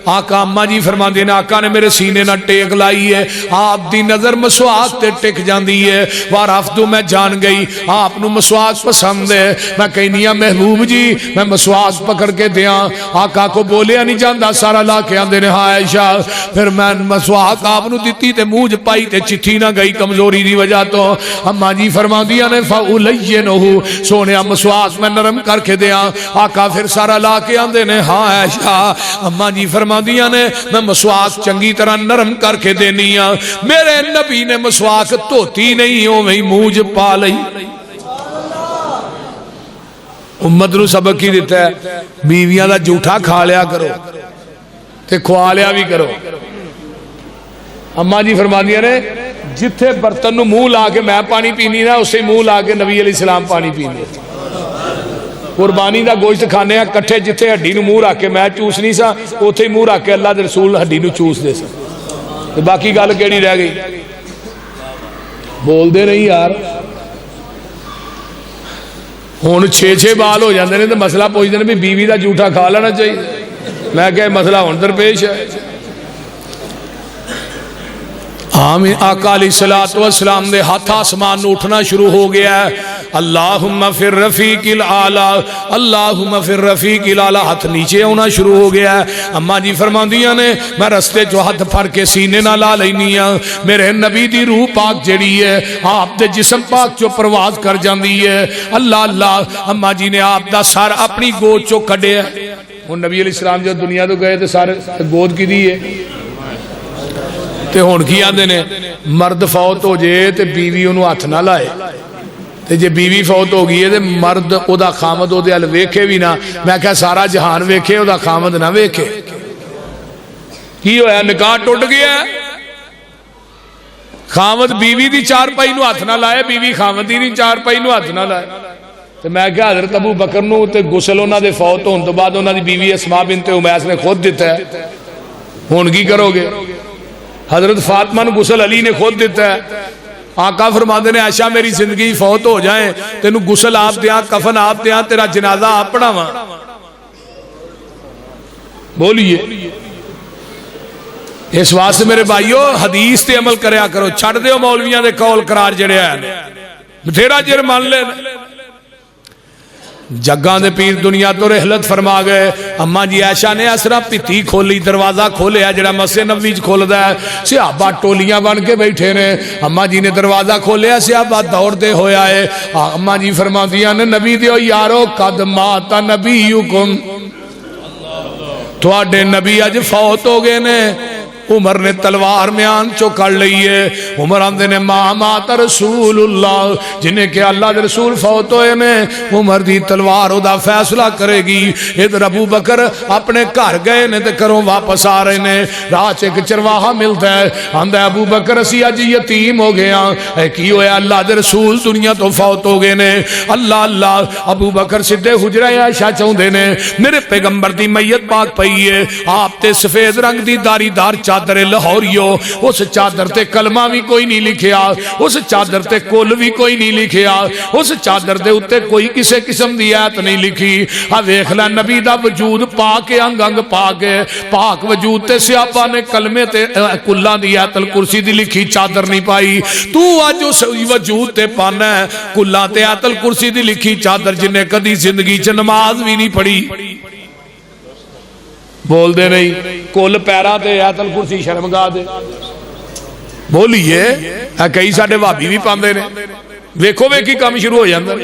آقا اماں جی فرما دینا آقا نے میرے سینے نہ ٹیک لائی ہے آپ دی نظر مسواک تے ٹک جاندی ہے وارفتو میں جان گئی آپ نو مسواک پسند ہے میں کہنیا محبوب جی میں مسواک پکڑ کے دیاں آقا کو بولیا نہیں جاندہ سارا لا کے آندے نے ہاں عائشہ پھر میں مسواک آپ نو دیتی تے موج پائی تے چٹھی نہ گئی کمزوری دی وجہ تو اماں جی فرما دیا نے فَأُلَيِّنُهُ سونے مسواک میں نرم کر کے دیاں آقا پھر سارا لا کے آندے نے نے ہاں عائشہ اما جی فرماندیاں نے میں مسواک چنگی طرح نرم کر کے دینی ہاں میرے نبی نے مسواک دھوتی نہیں اوویں منہ پا لئی امت نو سبق کی دیتا ہے بیویاں دا جھوٹا کھا لیا کرو تے کھوا لیا بھی کرو اما جی فرماندیاں نے جتھے برتن نو منہ لا کے میں پانی پینی نا اسے منہ لا کے نبی علیہ السلام پانی پیندے قربانی دا گوشت کھانے ہیں کٹھے جتھے ہڈی نو منہ رکھ کے میں چوس نہیں سا اوتھے ہی منہ رکھ کے اللہ دے رسول ہڈی نو چوس دے سا تے باقی گل کیڑی رہ گئی بول دے نہیں یار ہن 6 بال ہو جاندے نے تے مسئلہ پوچھدے نے بھی بیوی دا جھوٹا کھا لینا چاہیے میں کہ مسئلہ ہن درپیش ہے آمین آقا علیہ السلام دے ہاتھ آسمان اٹھنا شروع ہو گیا ہے اللہم فی الرفیق الاعلی اللہم فی الرفیق الاعلی ہاتھ نیچے ہونا شروع ہو گیا ہے اما جی فرماندیاں نے میں رستے جو ہاتھ پھڑ کے سینے نہ لا لینی ہاں میرے نبی دی روح پاک جڑی ہے آپ دے جسم پاک جو پرواز کر جاندی ہے اللہ اللہ اما جی نے آپ دا سر اپنی گود چو کڈیا وہ نبی علیہ السلام جو دنیا تو گئے تے سارے گود کی دی ہے تے ہون کی آندے نے مرد فوت ہو جائے تے بیوی انہوں ہاتھ نہ لائے تے جے بیوی فوت ہو گئی ہے تے مرد او دا خامد او دے ال ویکھے بھی نہ میں کہا سارا جہان ویکھے او دا خامد نہ ویکھے کی ہویا نکاح ٹوٹ گیا ہے خامد بیوی دی چار پائی نو ہاتھ نہ لائے بیوی خامد دی چار پائی نو ہاتھ نہ لائے تے میں کہا حضرت ابو بکر نو تے غسل انہاں دے فوت ہون تو بعد انہاں دی بیوی اسماء بنت امیس نے خود دیتا ہے ہون کی کرو گے حضرت فاطمہ نے غسل علی نے خود دیتا ہے آقا فرماندے نے عائشہ میری زندگی فوت ہو جائیں تینوں غسل آپ دیاں کفن آپ دیاں تیرا جنازہ آپ پڑھاواں بولیے اس واسطے میرے بھائیو حدیث تے عمل کریا کرو چھڑ دیو مولویاں دے قول قرار جڑے ہیں بتھیرا جر مان لے جگاں دے پیر دنیا تو رحلت فرما گئے اما جی عائشہ نے اسرا پتی کھولی دروازہ کھولیا جڑا مسجد نبوی وچ کھولدا ہے صحابہ ٹولیاں بن کے بیٹھے نے اما جی نے دروازہ کھولیا صحابہ دوڑ دے ہویا ہے اما جی فرماندیاں نے نبی دیو یارو قد مات نبیکم تواڈے نبی اج فوت ہو گئے نے عمر نے تلوار میان چو کر لئیے عمر آندے نے مات رسول اللہ جنہیں کہ اللہ دے رسول فوت ہوئے نے عمر دی تلوار دا فیصلہ کرے گی ادھر ابو بکر اپنے گھر گئے نے تے کروں واپس آ رہے نے راہ ایک چرواہا ملتا ہے آندہ ابو بکر اسی اج یتیم ہو گیا اے کی ہویا اللہ دے رسول دنیا تو فوت ہو گئے نے اللہ اللہ ابو بکر سدھے حجرہ عائشہ چاہندے نے میرے پیغمبر دی میت پاک پئی ہے آپ تے سفید رنگ دی داری دار چادر لاہوریو اس چادر تے کلمہ بھی کوئی نہیں لکھیا اس چادر تے کل بھی کوئی نہیں لکھیا اس چادر دے اتے کوئی کسے قسم دی آیت نہیں لکھی ویکھ لے نبی دا وجود پاک انگ انگ پاک ہے پاک وجود تے سیاپا نے کلمے تے کلاں دی آیت الکرسی دی لکھی چادر نہیں پائی تو اج اس وجود تے پانا ہے کلاں تے آیت الکرسی دی لکھی چادر جن نے کدی زندگی چ نماز بھی نہیں پڑھی بول دے نہیں کل پیرا تے آیت الکرسی شرمگاہ دے بولیے کئی ساڈے بھابی بھی پاندے نے ویکھو ویکھی کام شروع ہو جاندا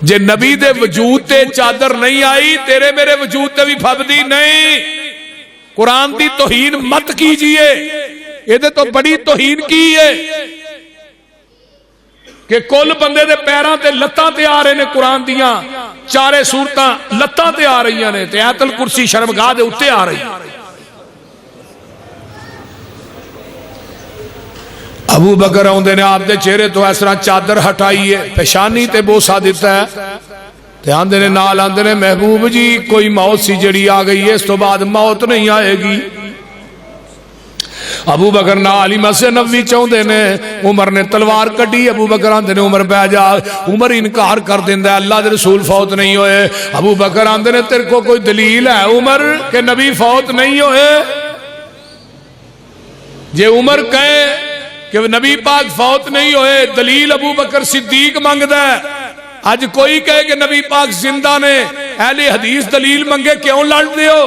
جے نبی دے وجود تے چادر نہیں آئی تیرے میرے وجود تے بھی پھبدی نہیں قرآن دی توہین مت کیجئے یہ تو بڑی توہین کی ہے کہ کل بندے دے پیراں تے لتاں تے آ رہے نے قرآن دیاں چارے سورتاں لتاں تے آ رہی نے تے آیت الکرسی شرمگاہ دے اتے آ رہی ابو بکر آندے نے آپ دے چہرے تو اس طرح چادر ہٹائی ہے پیشانی تے بوسا دیتا ہے تے آندے نے نال آندے نے محبوب جی کوئی موت سی جڑی آ گئی ہے اس تو بعد موت نہیں آئے گی ابو بکر نال ہی مسجد نبوی چاہندے نے عمر نے تلوار کڈی ابو بکر آندے نے عمر بہ جا عمر انکار کر دیندا ہے اللہ دے رسول فوت نہیں ہوئے ابو بکر آندے نے تیرے کو کوئی دلیل ہے عمر کہ نبی فوت نہیں ہوئے جے عمر کہے کہ نبی پاک فوت نہیں ہوئے دلیل ابو بکر صدیق منگدا ہے اج کوئی کہے کہ نبی پاک زندہ نے اہل حدیث دلیل منگے کیوں لڑ دیو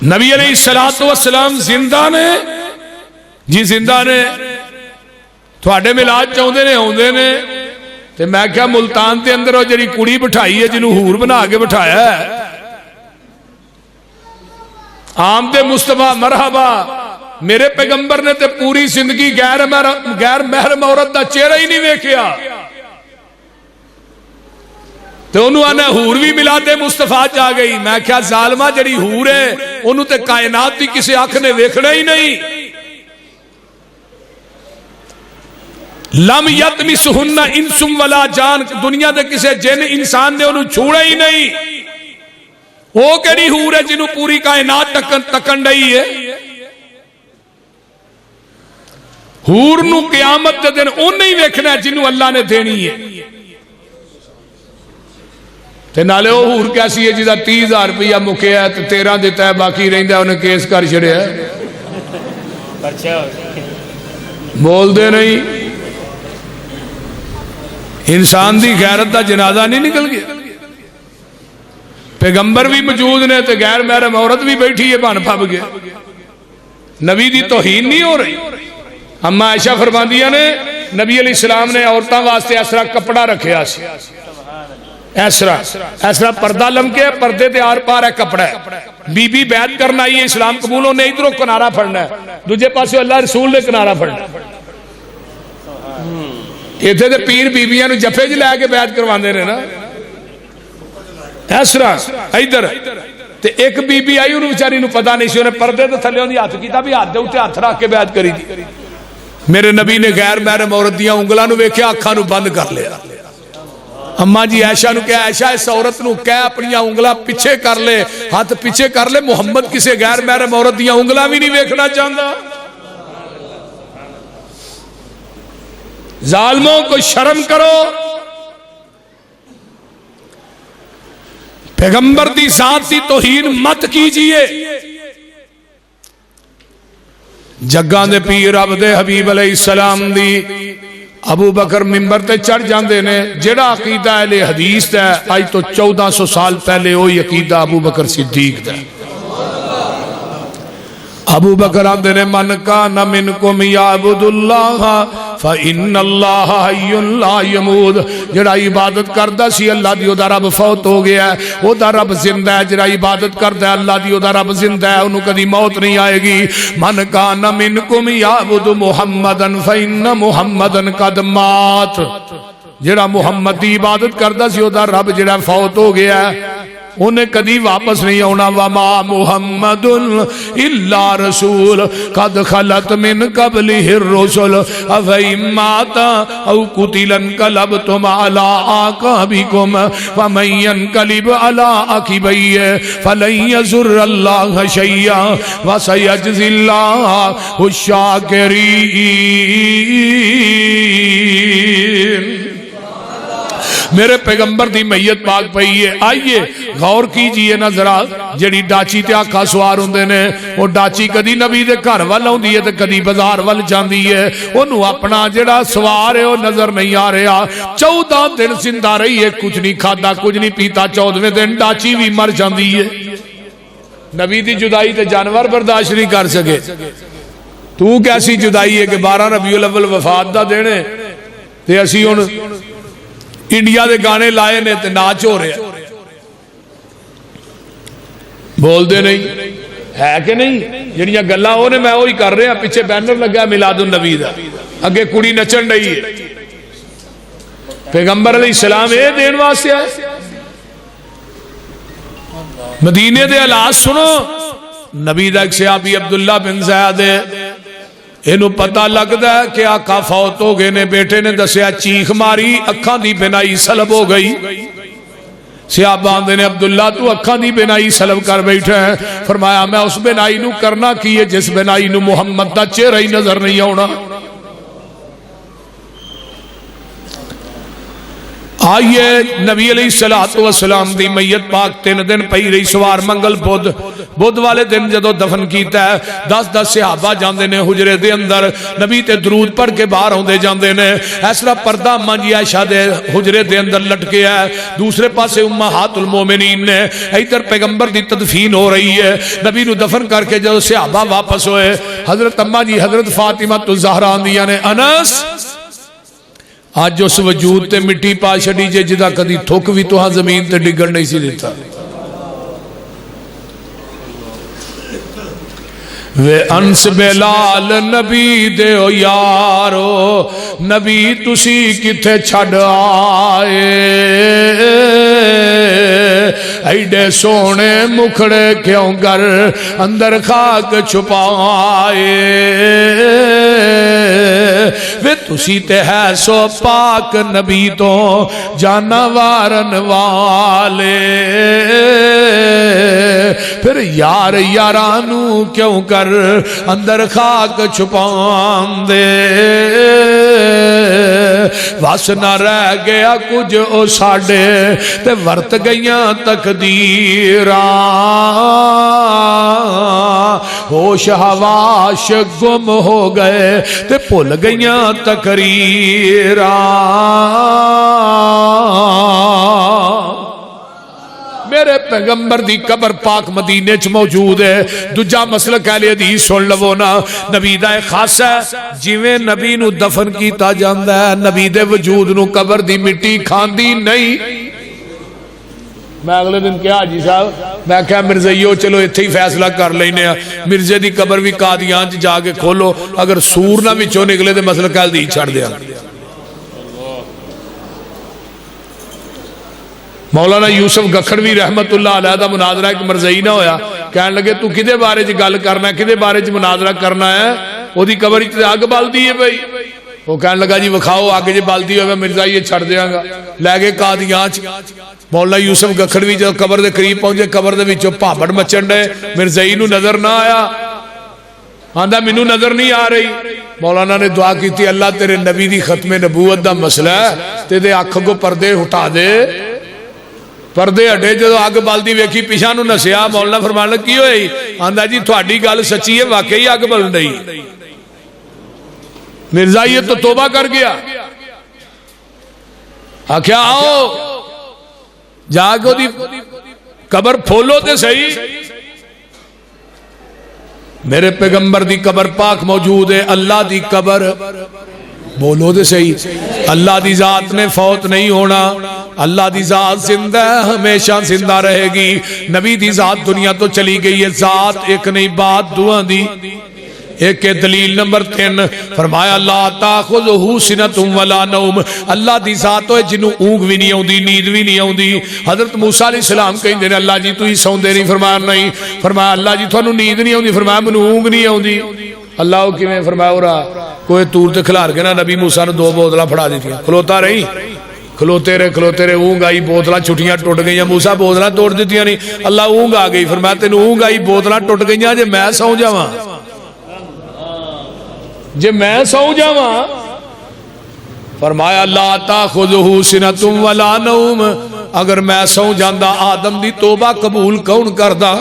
نبی علیہ السلام زندہ نے جی زندہ نے تھوڑے ملاد چاہتے نے ہوندے نے تے میں کیا ملتان تے اندر وہ جڑی کڑی بٹھائی ہے جنہوں حور بنا کے بٹھایا ہے، آمد مصطفیٰ مرحبا، میرے پیغمبر نے تے پوری زندگی غیر محرم عورت دا چہرہ ہی نہیں دیکھیا، تو انہوں نے حور بھی ملا دے مصطفیٰ جا گئی۔ میں کیا ظالمہ جڑی حور ہے انہوں تے کائنات دی کسی آنکھ نے دیکھنا ہی نہیں۔ لم یتمسہن انس ولا جان، دنیا دے کسی جن انسان نے انہوں چھوڑا ہی نہیں۔ وہ کیڑی حور ہے جنہوں پوری کائنات تکن رہی ہے؟ حور نو قیامت دے دن ان نہیں ویکھنا ہے جنہوں اللہ نے دینی ہے۔ تے نالے وہ حور کیسی ہے جیسا 30,000 روپیہ مکیا ہے تو 13 دیتا ہے باقی رہندا ہے انہیں کیس کر چھڑیا ہے، بول دے نہیں۔ انسان دی غیرت دا جنازہ نہیں نکل گیا، پیغمبر بھی موجود نے تے غیر محرم عورت بھی بیٹھی ہے، بن پھب گیا، نبی دی توہین نہیں ہو رہی۔ اما عائشہ فرماندیاں نے نبی علیہ السلام نے عورتاں واسطے اس طرح کپڑا رکھیا سی، اس طرح پردہ لمکے، پردے تے آر پار ہے کپڑا ہے، بی بی بیعت کرنا آئی ہے اسلام قبول ہونے، ادھروں کنارہ پھڑنا ہے، دوجے پاسے اللہ رسول نے کنارہ پھڑنا ہے۔ ایتھے تے پیر بیبیاں نو جفے جلے کے بیعت کرواندے رہے نا، اس طرح ادھر تے ایک بی بی آئی انہوں بیچاری نو پتہ نہیں سی، انہیں پردے تے تھلے ہوندی ہاتھ کیتا بھی ہاتھ دے اوتے ہاتھ رکھ کے بیعت کری دی۔ میرے نبی نے غیر محرم عورت دیاں انگلاں نو ویکھیا، اکھاں نو بند کر لیا۔ اماں جی عائشہ نو کہا، عائشہ اس عورت نو کہہ اپنی انگلاں پیچھے کر لے، ہاتھ پیچھے کر لے، محمد کسے غیر محرم عورت دیاں انگلاں بھی نہیں ویکھنا چاہندا۔ ظالموں کو شرم کرو، پیغمبر دی ذات دی توہین مت کیجئے۔ جگاں دے پیر عبد حبیب علیہ السلام دی ابو بکر ممبر تے چڑھ جاندے نے، جڑا عقیدہ اہل حدیث ہے آج تو 1400 سال پہلے وہی عقیدہ ابو بکر صدیق دا۔ ابو بکر آندے نے من کان منکم یعبد اللہ فإن اللہ حی لا یموت، جڑا عبادت کردا سی اللہ دی او دا رب فوت ہو گیا ہے، او دا رب زندہ ہے، جڑا عبادت کردا ہے اللہ دی او دا رب زندہ ہے، انہوں کدی موت نہیں آئے گی۔ من کان منکم یعبد محمدا فإن محمدا قد مات، جڑا محمد دی عبادت کردا سی او دا رب جڑا فوت ہو گیا ہے، انہیں کدی واپس نہیں ہونا۔ وما محمد الا رسول قد خلت من قبلہ الرسل افئن مات او قتل انقلبتم علی اعقابکم ومن ینقلب علی عقبیہ فلن یضر اللہ شیئا وسیجزی اللہ الشاکرین۔ میرے پیغمبر دی میت پاک پئی ہے، آئیے غور کیجئے نا ذرا، جڑی ڈاچی تے آقا سوار ہوندے نے، وہ ڈاچی کدی نبی دے گھر وال ہوندی ہے تے کدی بازار وال جاندی ہے، انہوں اپنا جڑا سوار ہے وہ نظر نہیں آ رہا۔ 14 دن زندہ رہی ہے، کچھ نہیں کھادا کچھ نہیں پیتا، 14ویں دن ڈاچی بھی مر جاندی ہے۔ نبی دی جدائی تے جانور برداشت نہیں کر سکے، تو کیسی جدائی ہے کہ 12 ربیع الاول وفات دا دینے تے اسی ہن انڈیا دے گانے لائے نے تے ناچ ہو رہے ہیں، بول دے نہیں ہے کہ نہیں؟ جڑیاں گلاں اونے میں وہی کر رہے ہیں، پیچھے بینر لگا میلاد النبی دا، اگے کڑی نچن رہی ہے، پیغمبر علیہ السلام اے دین واسطے آئے۔ مدینے دے حالات سنو، نبی دا ایک صحابی عبداللہ بن زید ہے، انہوں پتہ لگدا ہے کہ آقا فوت ہو گئے نے، بیٹے نے دسیا چیخ ماری، اکھاں دی بینائی سلب ہو گئی۔ صحابہ آندے نے عبداللہ تو اکھاں دی بینائی سلب کر بیٹھا ہے، فرمایا میں اس بینائی نو کرنا کی ہے جس بینائی نو محمد دا چہرہ ہی نظر نہیں آنا۔ آئیے نبی علیہ السلام دی میت پاک 3 دن پئی رہی، سوار منگل بدھ والے دن جدو دفن کیتا ہے، 10 صحابہ جاندے نے حجرے دے اندر، نبی تے درود پڑھ کے باہر ہوندے جاندے نے، اس طرح پردہ منجی عائشہ دے حجرے دے اندر لٹکے ہے، دوسرے پاسے امہات المومنین نے، ادھر پیغمبر دی تدفین ہو رہی ہے، نبی نو دفن کر کے جدو صحابہ واپس ہوئے، حضرت اماں جی حضرت فاطمہ الزہرا آندیاں نے، انس اج اس وجود تے مٹی پا چھڑی جے جدا کدی تھک بھی تو زمین تے ڈگن نہیں سی دیتا وے انس بلال نبی دے او یارو نبی تسی کتھے چھڑ آئے ایڈے سونے مکھڑے کیوں گر اندر خاک چھپائے وے تسی تے ہے سو پاک نبی تو جانوارن والے پھر یار یارانو کیوں کر اندر خاک چھپان دے وس نہ رہ گیا کچھ او ساڑے تے ورت گئیاں تقدیراں ہوش حواش گم ہو گئے تے بھول گئیاں تقریراں میرے پیغمبر دی قبر پاک مدینے چ موجود ہے دوجا مسئلہ کہہ لے حدیث سن لو نا نبی دا خاص ہے جویں نبی نو دفن کیتا جاندا ہے نبی دے وجود نو قبر دی مٹی کھاندی نہیں میں اگلے دن کیا حاجی صاحب میں کہا مرزائیو چلو ایتھے ہی فیصلہ کر لینے مرزے دی قبر بھی قادیان چ جا کے کھولو اگر سور نہ وچوں نکلے تے مسئلہ کہہ دی چھڑ دیا مولانا یوسف گکھڑوی رحمت اللہ علیہ دا مناظرہ ایک مرزائی نہ ہویا کہنے لگے تو کدے بارے چ گل کرنا ہے کدے بارے چ مناظرہ کرنا ہے وہ دی قبر چ اگ بال دی ہے بھائی وہ کہنے لگا جی وکھاؤ آگے جی بال دی ہوگا مرزائی یہ چھڑ دیاں گا لے گئے قادیاں چ مولانا یوسف گکھڑوی جو قبر دے قریب پہنچے قبر دے وچوں پھاپڑ مچن ڈے مرزائی نو نظر نہ آیا آندا مینوں نظر نہیں آ رہی مولانا نے دعا کی تھی اللہ تیرے نبی دی ختم نبوت دا مسئلہ ہے تے دے اکھ کو پردے ہٹا دے پردے ہٹے جدو اگ بلدی ویکھی پیچھے نو نسیا مولانا فرمان لگا کی ہوئی آندا جی تہاڈی گل سچی ہے واقعی اگ بلن ڈئی مرزا یہ تو توبہ کر گیا آخیا آؤ جا کے دی قبر پھولو تے صحیح میرے پیغمبر دی قبر پاک موجود ہے اللہ دی قبر بولو دے صحیح اللہ دی ذات نے فوت نہیں ہونا اللہ دی ذات زندہ ہے ہمیشہ زندہ رہے گی نبی دی ذات دنیا تو چلی گئی ہے ذات ایک نہیں بات دعا دی ایک کے دلیل نمبر 3 فرمایا لا تاخذہ سنۃ ولا نوم اللہ دی ذات ہے جنوں اونگ بھی نہیں آوندی نیند بھی نہیں آوندی حضرت موسیٰ علیہ السلام کہندے نے اللہ جی تو ہی سوندے نہیں فرمایا نہیں فرمایا اللہ جی تھانوں نیند نہیں آوندی فرمایا مینوں اونگ نہیں آوندی اللہ کیویں فرمایا اورا کوئی تور تے کھلار کے نا نبی موسیٰ نے 2 بوتلاں پھڑا دتیاں کھلوتا رہی کھلوتے رہے اونگ آئی بوتلاں چھٹیاں ٹوٹ گئیاں موسیٰ بوتلاں توڑ دتیاں نہیں اللہ اونگ آ گئی فرمایا تینوں اونگ آئی بوتلاں ٹوٹ گئیاں جے میں سو جاواں جے میں سو جاواں فرمایا لا تاخذہ سنۃ ولا نوم اگر میں سو جاندا آدم دی توبہ قبول کون کردا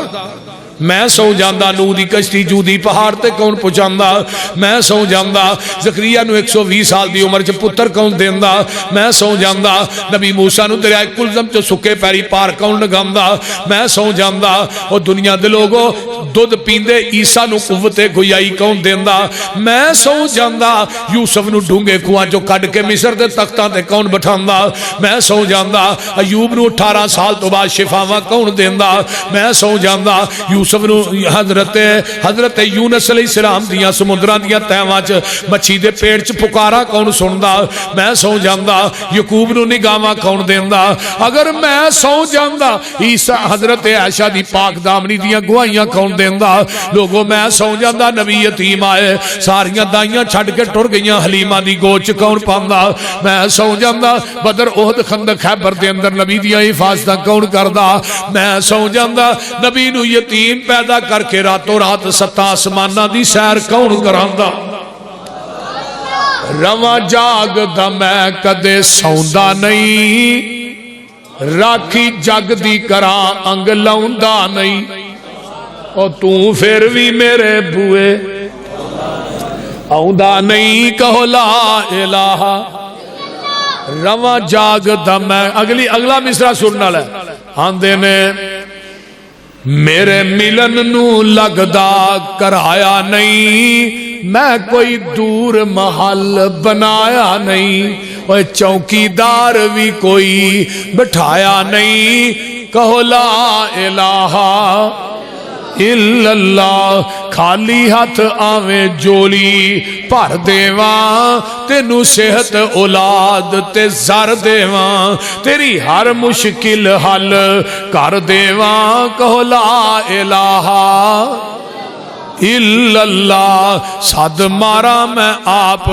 میں سو جاندا نوح دی کشتی جودی پہاڑ تے کون پہنچاندا میں سو جاندا زکریا نو 120 سال دی عمر چ پتر کون دیندا میں سو جاندا نبی موسیٰ نو دریائے کلزم چ سکے پیری پار کون لگاندا میں سو جاندا او دنیا دے لوگو دودھ پیندے عیسیٰ نو قوت گویائی کون دیندا میں سو جاندا یوسف نو ڈھونگے کنواں چوں کڈ کے مصر دے تختاں تے کون بٹھاندا میں سو جاندا ایوب نو 18 سال تو بعد شفاواں کون دیندا میں سو جاندا یوسف نو حضرت یونس علیہ السلام دیاں سمندراں دیاں تہواں چ مچھی دے پیٹ چ پکارا کون سندا میں سو جاندا یعقوب نو نگاہاں کون دیندا اگر میں سو جاندا عیسیٰ حضرت عائشہ دی پاک دامنی دیاں گواہیاں کون دیندا لوگوں میں سو جاندا نبی یتیم آئے ساریاں دائیاں چھڈ کے ٹر گئیاں حلیمہ دی گود چ کون پاندا میں سو جاندا بدر احد خندق خیبر دے اندر نبی دیاں حفاظتاں کون کردا میں سو جاندا نبی نو یتیم پیدا کر کے راتوں رات 7 آسماناں دی سیر کون کراندا رواں جاگدا میں کدے سوندا نہیں راکھی جگ دی کراں انگ لاوندا نہیں او تو پھر بھی میرے بوئے آوندا نہیں کہو لا الہ رواں جاگدا میں اگلا مصرع سنن والا آندے نے میرے ملن نو لگدا کرایا نہیں میں کوئی دور محل بنایا نہیں اوے چوکیدار بھی کوئی بٹھایا نہیں، کہو لا الہ الا اللہ، خالی ہاتھ آویں جولی بھر دیواں، تینو صحت اولاد تے زر دیواں، تیری ہر مشکل حل کر دیواں، کہو لا الہ الا اللہ۔ صد مارا میں آپ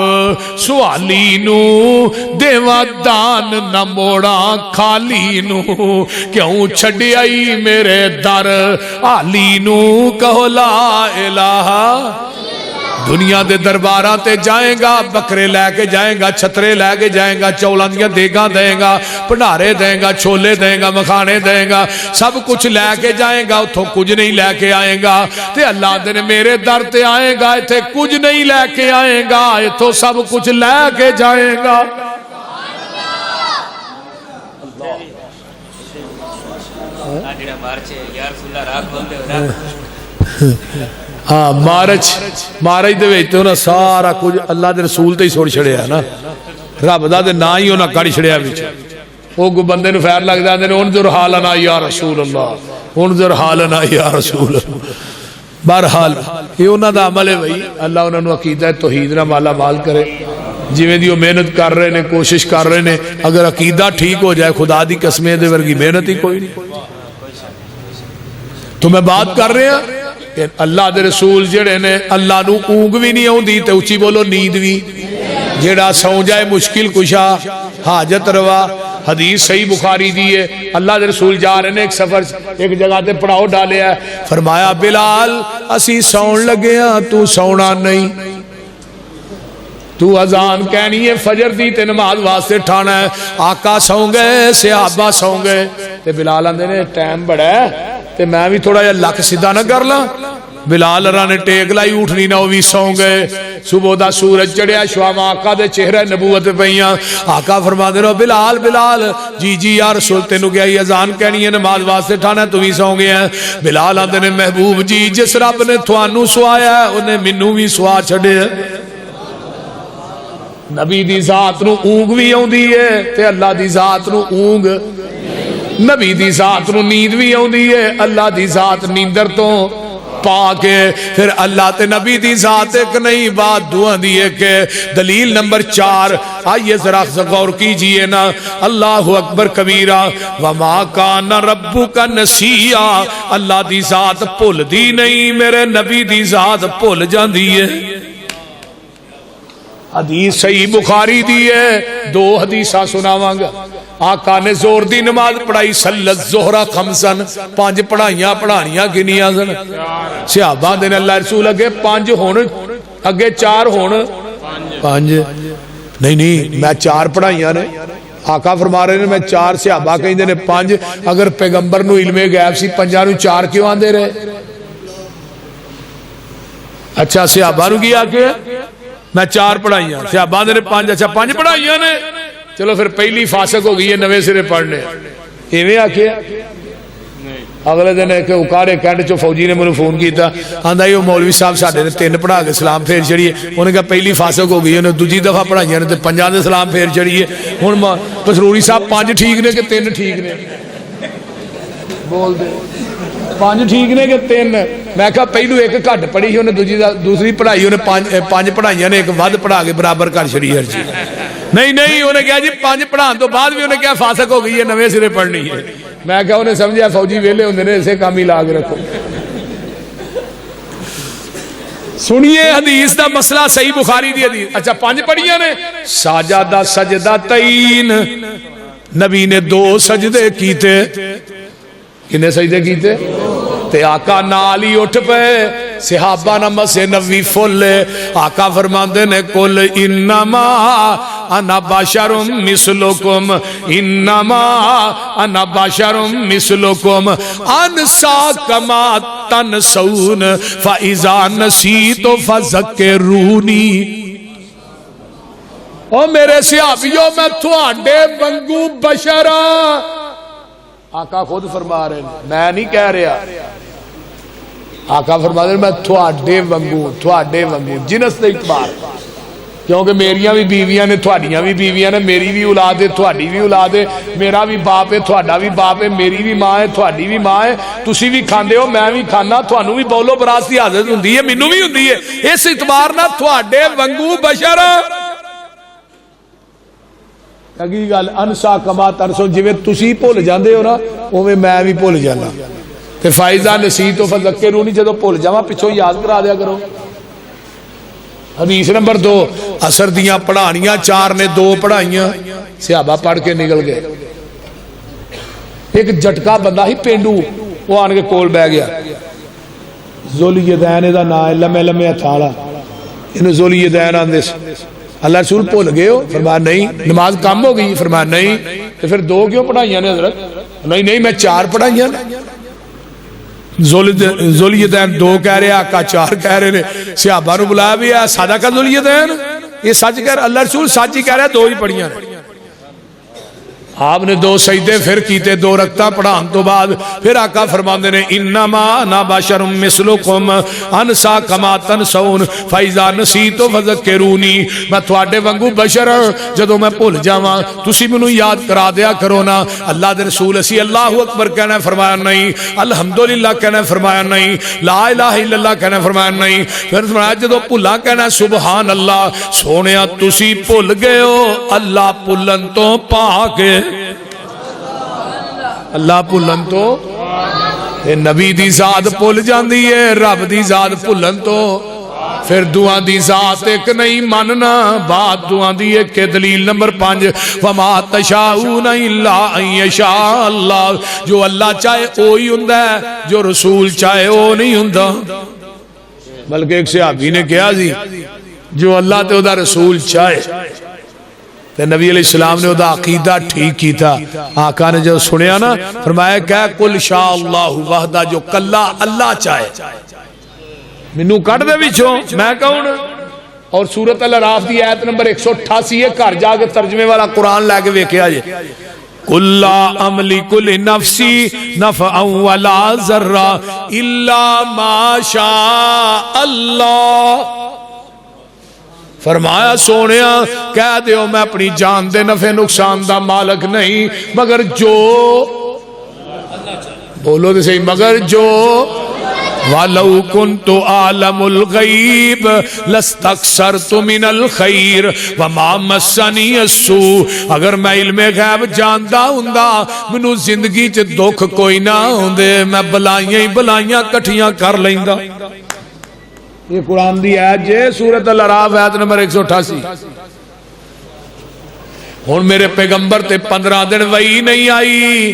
سوالی نو، دیواں دان نہ موڑا خالی نو، کیوں چھڈیائی میرے در آلی نو، کہو لا الہ۔ دنیا دے درباراں تے جائیں گا، بکرے لے کے جائیں گا، چھترے لے کے جائیں گا، چولاں دیاں دیگاں دیں گا، بھنڈارے دیں گا، چھولے دیں گا، مکھانے دیں گا، سب کچھ لے کے جائیں گا، اتھوں کچھ نہیں لے کے آئیں گا۔ تے اللہ دے میرے در تے آئیں گا، اتھے کچھ نہیں لے کے آئیں گا، اتھوں سب کچھ لے کے جائیں گا۔ ہاں مارچ دے وچ تے سارا کچھ اللہ دے رسول تے ہی سڑ چھڑیا نا، رب دا تے نا ہی انہاں کڑ چھڑیا وچ۔ او کو بندے نو فیر لگ جاندے نے، انظر حالنا یا رسول اللہ، انظر حالنا یا رسول اللہ۔ بہرحال یہ انہاں دا عمل ہے بھائی، اللہ انہاں نو عقیدہ توحید نہ مالا مال کرے، جویں دی وہ محنت کر رہے نے، کوشش کر رہے نے، اگر عقیدہ ٹھیک ہو جائے خدا دی قسم دے ورگی محنت ہی کوئی نہیں۔ تو میں بات کر رہے ہیں کہ اللہ دے رسول جڑے نے، اللہ نو اونگ بھی نہیں آؤندی تے اچھی بولو نیند بھی، جڑا سو جائے مشکل کشا حاجت روا۔ حدیث صحیح بخاری دی ہے، اللہ دے رسول جا رہے نے ایک سفر، ایک جگہ تے پڑاؤ ڈالیا ہے، فرمایا بلال اسی سون لگے ہاں، تو سونا نہیں، تو اذان کہنی ہے فجر دی تے نماز واسطے ٹھانا ہے۔ آقا سو گئے، صحابہ سو گئے، تے بلال آندے نے ٹائم بڑا ہے تے میں بھی تھوڑا جا لک سیدھا نہ کر لاں۔ بلال را نے ٹیک لائی، اٹھنی نہ بھی سو گئے۔ صبح دا سورج چڑھیا، شواما آقا دے چہرے نبوت پیاں۔ آقا فرما دے رہو بلال بلال، جی جی یا رسول تینو کیا ہی اذان کہنی ہے، نماز واسطے ٹھانا، تو بھی سو گیا ہے۔ بلال آندے نے محبوب جی جس رب نے تھانو سوایا ہے انہیں منو بھی سوا چھڑے ہے۔ نبی دی ذات نو اونگ بھی آؤندی ہے تے اللہ دی ذات نو اونگ، نبی دی ذات نو نیند بھی آؤندی ہے، اللہ دی ذات نیندر تو پا کے پھر اللہ تے نبی دی ذات ایک نہیں، بات دعا دیئے کہ دلیل نمبر 4 آئیے ذرا غور کیجئے نا۔ اللہ اکبر کبیرہ، وما کان ربک نسیا، اللہ دی ذات بھول دی نہیں، میرے نبی دی ذات بھول جاندی ہے۔ حدیث صحیح بخاری دی ہے، 2 حدیثاں سناواں گا۔ آقا نے زور دی نماز پڑھائی، صلی الظہر خمسن، 5 پڑھانیاں گنیاں سن۔ صحابہ دے اللہ رسول اگے 5 ہون، اگے 4 ہون، 5 نہیں میں 4 پڑھائیاں نے۔ آقا فرما رہے نے میں 4، صحابہ کہیں دے نے 5۔ اگر پیغمبر نو علم غیب سی 5 نو 4 کیوں آندے رہے؟ اچھا صحابہ نو کیا کہ میں 4 پڑھائیاں، صحابہ دے نے 5، اچھا 5 پڑھائیاں نے، چلو پھر پہلی فاسق ہو گئی ہے، نوے سرے پڑھنے ایویں آکھے۔ اگلے دن ایک اکارے کینٹ چو فوجی نے مجھے فون کیتا، آندا یہ مولوی صاحب ساڈے نے 3 پڑھا کے سلام پھیر چڑھیے۔ انہوں نے کہا پہلی فاسق ہو گئی، انہوں نے دوجی دفعہ پڑھائیاں نے تے 5 دے سلام پھیر چڑھیے۔ ہن پسروری صاحب 5 ٹھیک نے کہ 3 ٹھیک نے؟ بول دے 5 ٹھیک نے کہ 3؟ میں کہا پہلو ایک گھٹ پڑھی، انہیں دوسری پڑھائی انہیں 5 پڑھائیاں نے، ایک ود پڑھا کے برابر کر چھڑی ہر چیز۔ نہیں انہیں کہا جی 5 پڑھان تو بعد بھی انہیں کیا فاسق ہو گئی ہے، نویں سرے پڑھنی ہے۔ میں کہا انہیں سمجھا فوجی ویلے ہوندے نے، اسے کام ہی لا کے رکھو۔ سنیے حدیث دا مسئلہ، صحیح بخاری دی حدیث۔ اچھا 5 پڑھیاں نے، ساجدہ سجدہ تین، نبی نے 2 سجدے کیتے۔ کنے سجدے کیتے؟ تے آقا نال ہی اٹھ پے، صحابہ نماز نبوی فل۔ آقا فرماندے نے کل انما انا بشر مثلکم، انما انا بشر مثلکم انسا کما تنسون فاذا نسیت فذکرونی۔ او میرے صحابیوں میں تھوڑے ونگو بشر ہاں۔ آقا خود فرما رہے ہیں، میں نہیں کہہ رہا۔ آقا فرما رہے ہیں میں تھوڑے ونگو جنس دے اعتبار۔ کیونکہ میریاں بھی بیویاں نے تھوڑیاں بھی بیویاں نے میری بھی اولاد ہے تھوڑی بھی اولاد ہے میرا بھی باپ ہے تھوڑا بھی باپ ہے میری بھی ماں ہے تھوڑی بھی ماں ہے تسی بھی کھاندے ہو میں بھی کھانا تھانوں بھی بولو براس کی حاجت ہوندی ہے مینوں بھی ہوندی ہے اس اعتبار نال تھوڑے ونگو بشر اگلی گل انسا کما ترسو جویں تسی بھول جاندے ہو نا اوویں میں بھی بھول جانا تے فائزہ نسیت و فذکرونی جدوں بھول جاواں پچھوں یاد کرا دیا کرو حدیث نمبر 2 اثر دیاں پڑھانیاں 4 نے 2 پڑھائیاں صحابہ پڑھ کے نکل گئے ایک جٹکا بندہ ہی پینڈو وہ آن کے کول بہ گیا ذوالدین دا نام ہے لمے لمے ہتھالا انہوں ذوالدین آندے اللہ رسول بھول گئے ہو فرمایا نہیں نماز کم ہو گئی فرمایا نہیں تو پھر 2 کیوں پڑھائیاں نے حضرت نہیں میں 4 پڑھائیاں ذوالدین 2 کہہ رہے آقا 4 کہہ رہے نے صحابہ نو بلایا بھی ہے سادہ کا ذوالدین یہ سچ کہہ رہا اللہ رسول سچ ہی کہہ رہا 2 ہی پڑھیاں آپ نے 2 سجدے پھر کیتے 2 رکعتاں پڑھان تو بعد پھر آقا فرماندے نے انما انا بشر مثلکم انسا کما تنسون فاذا نسیت فذکرونی میں تواڈے وانگو بشر جدوں میں بھول جاواں تسی مینوں یاد کرا دیا کرو نا اللہ دے رسول اسی اللہ اکبر کہنا فرمایا نہیں الحمدللہ کہنا فرمایا نہیں لا الہ الا اللہ کہنا فرمایا نہیں پھر فرمایا جدوں بھولا کہنا سبحان اللہ سونیا تسی بھول گئے ہو اللہ بھولن تو پاک اللہ بھولن تو نبی دی ذات بھول جاندی ہے رب دی ذات بھولن تو پھر دعا دی ذات ایک نہیں ماننا بات دعا دی ایک کے دلیل نمبر 5 وما تشاؤون الا ان یشاء اللہ جو اللہ چاہے وہی ہوندا ہے جو رسول چاہے وہ نہیں ہوندا بلکہ ایک صحابی نے کہا جی جو اللہ تے دا رسول چاہے تے نبی علیہ السلام نے دا عقیدہ ٹھیک کی تھا آقا نے جو سنیا نا فرمایا کہ کل شاء اللہ وحدہ جو کلا اللہ چاہے منو کٹ دے وچوں میں کون اور سورۃ الاعراف دی آیت نمبر 188 ہے گھر جا کے ترجمے والا قرآن لے کے ویکھیا جے قل لا املک لنفسی نفعا ولا ضرا الا ما شاء اللہ فرمایا سونیا کہہ دیو میں اپنی جان دے نفع نقصان دا مالک نہیں مگر جو بولو دے صحیح مگر جو وَلَوْ كُنْتُ أَعْلَمُ الْغَيْبَ لَاسْتَكْثَرْتُ مِنَ الْخَيْرِ وَمَا مَسَّنِيَ السُّوءُ اگر میں علم غیب جاندا ہوندا مینوں زندگی چ دکھ کوئی نہ ہوندے میں بلائیاں ہی بلائیاں کٹھیاں کر لیندا یہ قرآن دی آیت جے سورۃ الاعراف آیت نمبر 188 ہن میرے پیغمبر تے 15 دن وحی نہیں آئی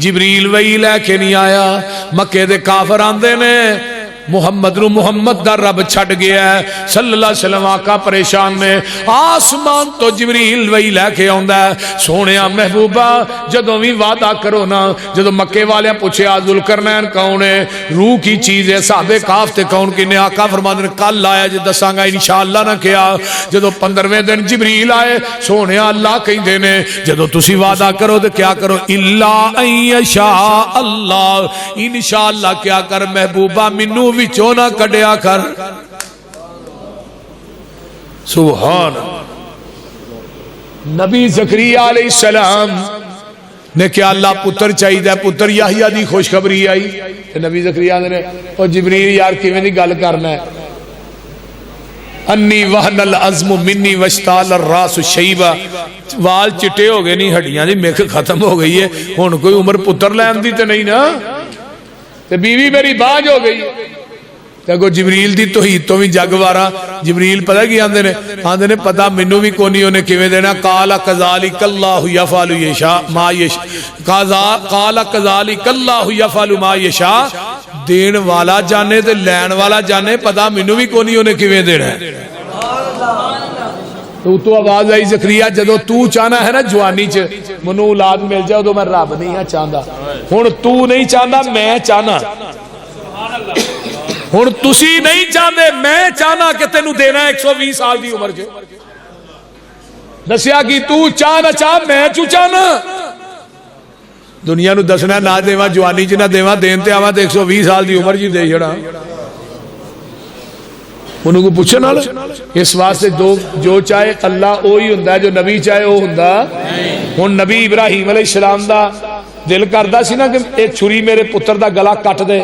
جبریل وحی لے کے نہیں آیا مکے دے کافر آندے نے محمد نو محمد دا رب چھٹ گیا ہے صلی اللہ علیہ وسلم آقا پریشان نے آسمان تو جبریل وہی لے کے آندا ہے سونیا محبوبہ جدوں بھی وعدہ کرو نا جدوں مکے والے پوچھے ذوالقرنین کون ہے روح کی چیز ہے صحابہ کاف تے کون کنے آقا فرماندے نے کل آیا جے دساں گا انشاءاللہ نہ کیا جدوں 15ویں دن جبریل آئے سونیا اللہ کہندے نے جدوں تسی وعدہ کرو تے کیا کرو الا ان یشاء اللہ انشاءاللہ کیا کر محبوبہ منو وچوں نہ کڈیا کر سبحان نبی زکریا علیہ السلام نے کیا اللہ پتر چاہیے پتر یحییٰ دی خوشخبری آئی نبی زکریا نے او جبریل یار کیویں دی گل کرنا ہے انی وہن العظم منی واشتعل الراس شیبہ وال چٹے ہو گئے نہیں ہڈیاں دی میک ختم ہو گئی ہے ہن کوئی عمر پتر لین دی تے نہیں نا تے بیوی میری باج ہو گئی کہ جبریل دی توحید تو بھی جگ وارا جبریل پتہ کی آندے نے پتہ منو بھی کونی انہیں کیویں دینا قال کذالک اللہ یفعل یشاء ما یشاء قال کذالک اللہ یفعل ما یشاء دین والا جانے تے لین والا جانے پتہ منو بھی کونی انہیں کیویں دینا ہے تو آواز آئی زکریا جدو تو چاہنا ہے نا جوانی چ منو اولاد مل جائے تو میں رب نہیں ہاں چاہندا ہن تو نہیں چاہندا میں چاہنا ہن تسی نہیں چاہتے میں چاہنا کہ تینوں دینا 120 سال دی عمر چ دسیا کہ تو چاہ نہ چاہ میں چوں چاہنا دنیا نو دسنا نہ دیواں جوانی چ نہ دیواں دین تے آواں تے 120 سال دی عمر جی دے چھڑا انہوں کو پوچھن والا اس واسطے جو چاہے اللہ وہی ہوندا ہے جو نبی چاہے وہ ہوندا ہن نبی ابراہیم علیہ السلام دا دل کردا سی نا کہ اے چھری میرے پتر دا گلا کٹ دے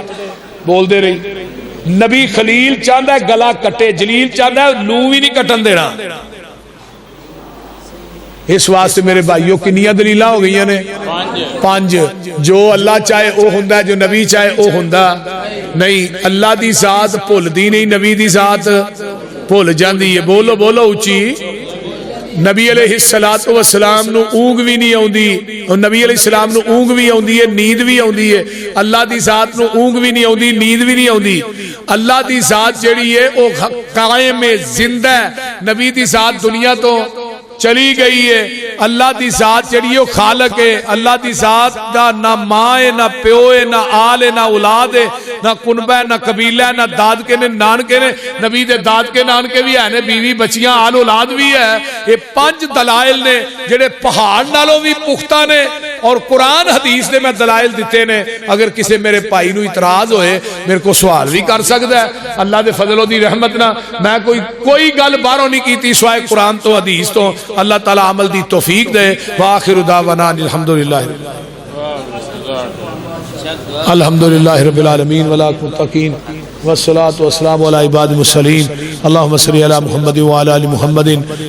بول دے رہی نبی خلیل چاہتا ہے گلا کٹے جلیل چاہتا ہے لو بھی نہیں کٹن دینا اس واسطے میرے بھائیوں کنیاں دلیلہ ہو گئی ہیں پانچ جو اللہ چاہے وہ ہوندا ہے جو نبی چاہے وہ ہوندا نہیں اللہ دی ذات بھول دی نہیں نبی دی ذات بھول جاندی ہے بولو بولو اچھی نبی علیہ السلام نو اونگ بھی نہیں آوندی اور نبی علیہ السلام نو اونگ بھی آوندی ہے نیند بھی آوندی ہے اللہ دی ذات نو اونگ بھی نہیں آوندی نیند بھی نہیں آوندی اللہ دی ذات جڑی ہے وہ قائم زندہ ہے نبی دی ذات دنیا تو چلی گئی ہے اللہ دی ذات جڑی ہے وہ خالق ہے اللہ دی ذات دا نہ ماں ہے نہ پیو ہے نہ آل ہے نہ اولاد ہے نہ کنبہ ہے نہ قبیلہ ہے نہ دادکے نے نانکے نے نبی دے دادکے نانکے بھی ہے بیوی بچیاں آل اولاد بھی ہے یہ 5 دلائل نے جڑے پہاڑ نالوں بھی پختہ نے اور قرآن حدیث نے میں دلائل دیتے نے اگر کسی میرے بھائی نو اعتراض ہوئے میرے کو سوال بھی کر سکتا ہے اللہ دے فضل و دی رحمت نہ میں کوئی گل باہروں نہیں کیتی سوائے قرآن تو حدیث تو اللہ تعالی عمل دی توفیق دے وآخر دعوانا الحمدللہ الحمدللہ رب العالمین والعاقبۃ للمتقین والصلاة والسلام على عباد المرسلین اللهم صل على محمد وعلى آل محمد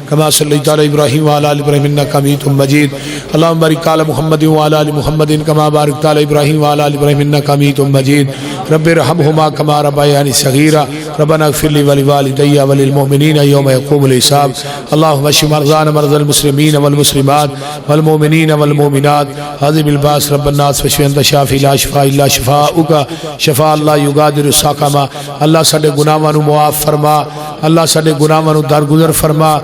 كما صليت على إبراهيم وعلى آل إبراهيم إنك حميد مجيد اللهم بارك على محمد وعلى آل محمد كما باركت على إبراهيم وعلى آل إبراهيم إنك حميد مجيد رب ارحمهما كما ربياني صغيرا ربنا اغفر لي ولوالدي وللمؤمنين يوم يقوم الحساب اللهم اشف مرضانا مرضى المسلمين والمسلمات والمؤمنين والمؤمنات هذه الباس رب الناس واشف انت شافي لا شفاء الا شفاؤك شفاء الله يغادر سقما اللہ ساڈے گناہاں نو معاف فرما اللہ ساڈے گناہاں نو درگزر فرما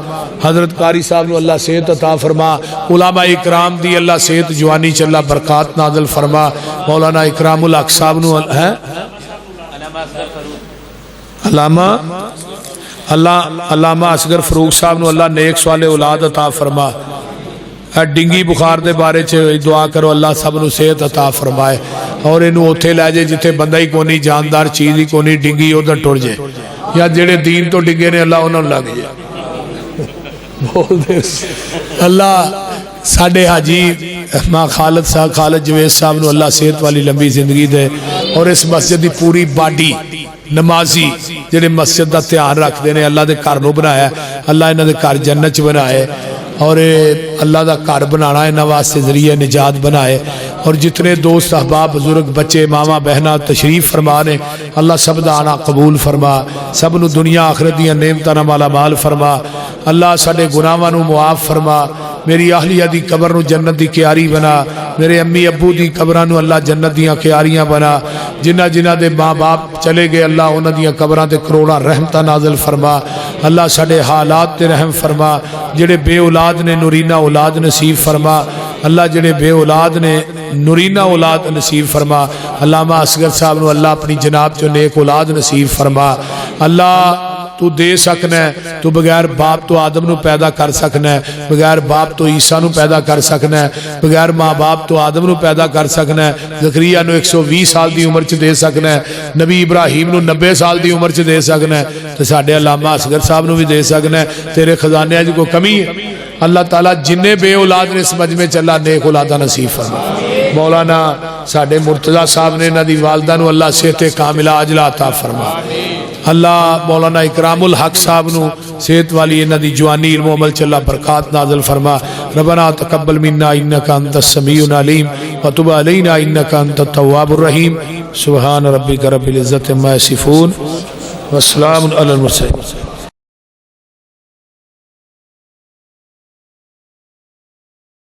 حضرت قاری صاحب نو اللہ صحت عطا فرما علماء اکرام دی اللہ صحت جوانی چ اللہ برکات نازل فرما مولانا اکرام الحق صاحب نو ہے علامہ اصغر فروغ صاحب نو اللہ نیک صالح اولاد عطا فرما ڈنگی بخار دے بارے چ دعا کرو اللہ سب نو صحت عطا فرمائے اور انہوں اوتھے لے جائے جتھے بندہ ہی کونی جاندار چیز ہی کونی ڈنگی ادھر ٹر جائے یا جڑے دین تو ڈنگے نے اللہ انہوں لگ جائے بول دے اللہ ساڈے حاجی ماں خالد جوید صاحب نو اللہ صحت والی لمبی زندگی دے اور اس مسجد دی پوری باڈی نمازی جڑے مسجد دا دھیان رکھ دے نے اللہ دے گھر نو بنایا اللہ انہاں دے گھر جنت چ بنائے اور اللہ دا گھر بنانا انہاں واسطے ذریعہ نجات بنائے اور جتنے دوست احباب بزرگ بچے ماما بہنا تشریف فرما نے اللہ سب دا آنا قبول فرما سب نو دنیا آخرت دیاں نعمتاں نال مالا مال فرما اللہ ساڈے گناہاں نو معاف فرما میری اہلیہ دی قبر نو جنت دی کیاری بنا میرے امی ابو دی قبراں نو اللہ جنت دیاں کیاریاں بنا جنہ دے ماں باپ چلے گئے اللہ انہاں دیاں قبراں تے کروڑاں رحمتاں نازل فرما اللہ ساڈے حالات تے رحم فرما جڑے بے اولاد نے نورینہ اولاد نصیب فرما اللہ جڑے بے اولاد نے نورینہ اولاد نصیب فرما علامہ اصغر صاحب نو اللہ اپنی جناب جو نیک اولاد نصیب فرما اللہ تو دے سکنا ہے تو بغیر باپ تو آدم نو پیدا کر سکنا ہے بغیر باپ تو عیسیٰ نو پیدا کر سکنا ہے بغیر ماں باپ تو آدم نو پیدا کر سکنا ہے زکریا نو 120 سال دی عمر چ دے سکنا ہے نبی ابراہیم نو 90 سال دی عمر چ دے سکنا ہے تو ساڈے علامہ اصغر صاحب نو بھی دے سکنا ہے تیرے خزانے اج کوئی کمی ہے اللہ تعالیٰ جنہیں بے اولاد نے اس مجمع چ اللہ نیک اولاداں نصیب فرما مولانا ساڈے مرتضی صاحب نے انہاں دی والدہ نو اللہ صحت کاملہ عاجلہ عطا فرما اللہ مولانا اکرام الحق صاحب نو صحت والی انہاں دی جوانی علم و عمل چ اللہ برکات نازل فرما ربنا تقبل منا انک انت السمیع العلیم وتب علینا انک انت التواب الرحیم سبحان ربک رب العزت عما یصفون والسلام علی المرسلین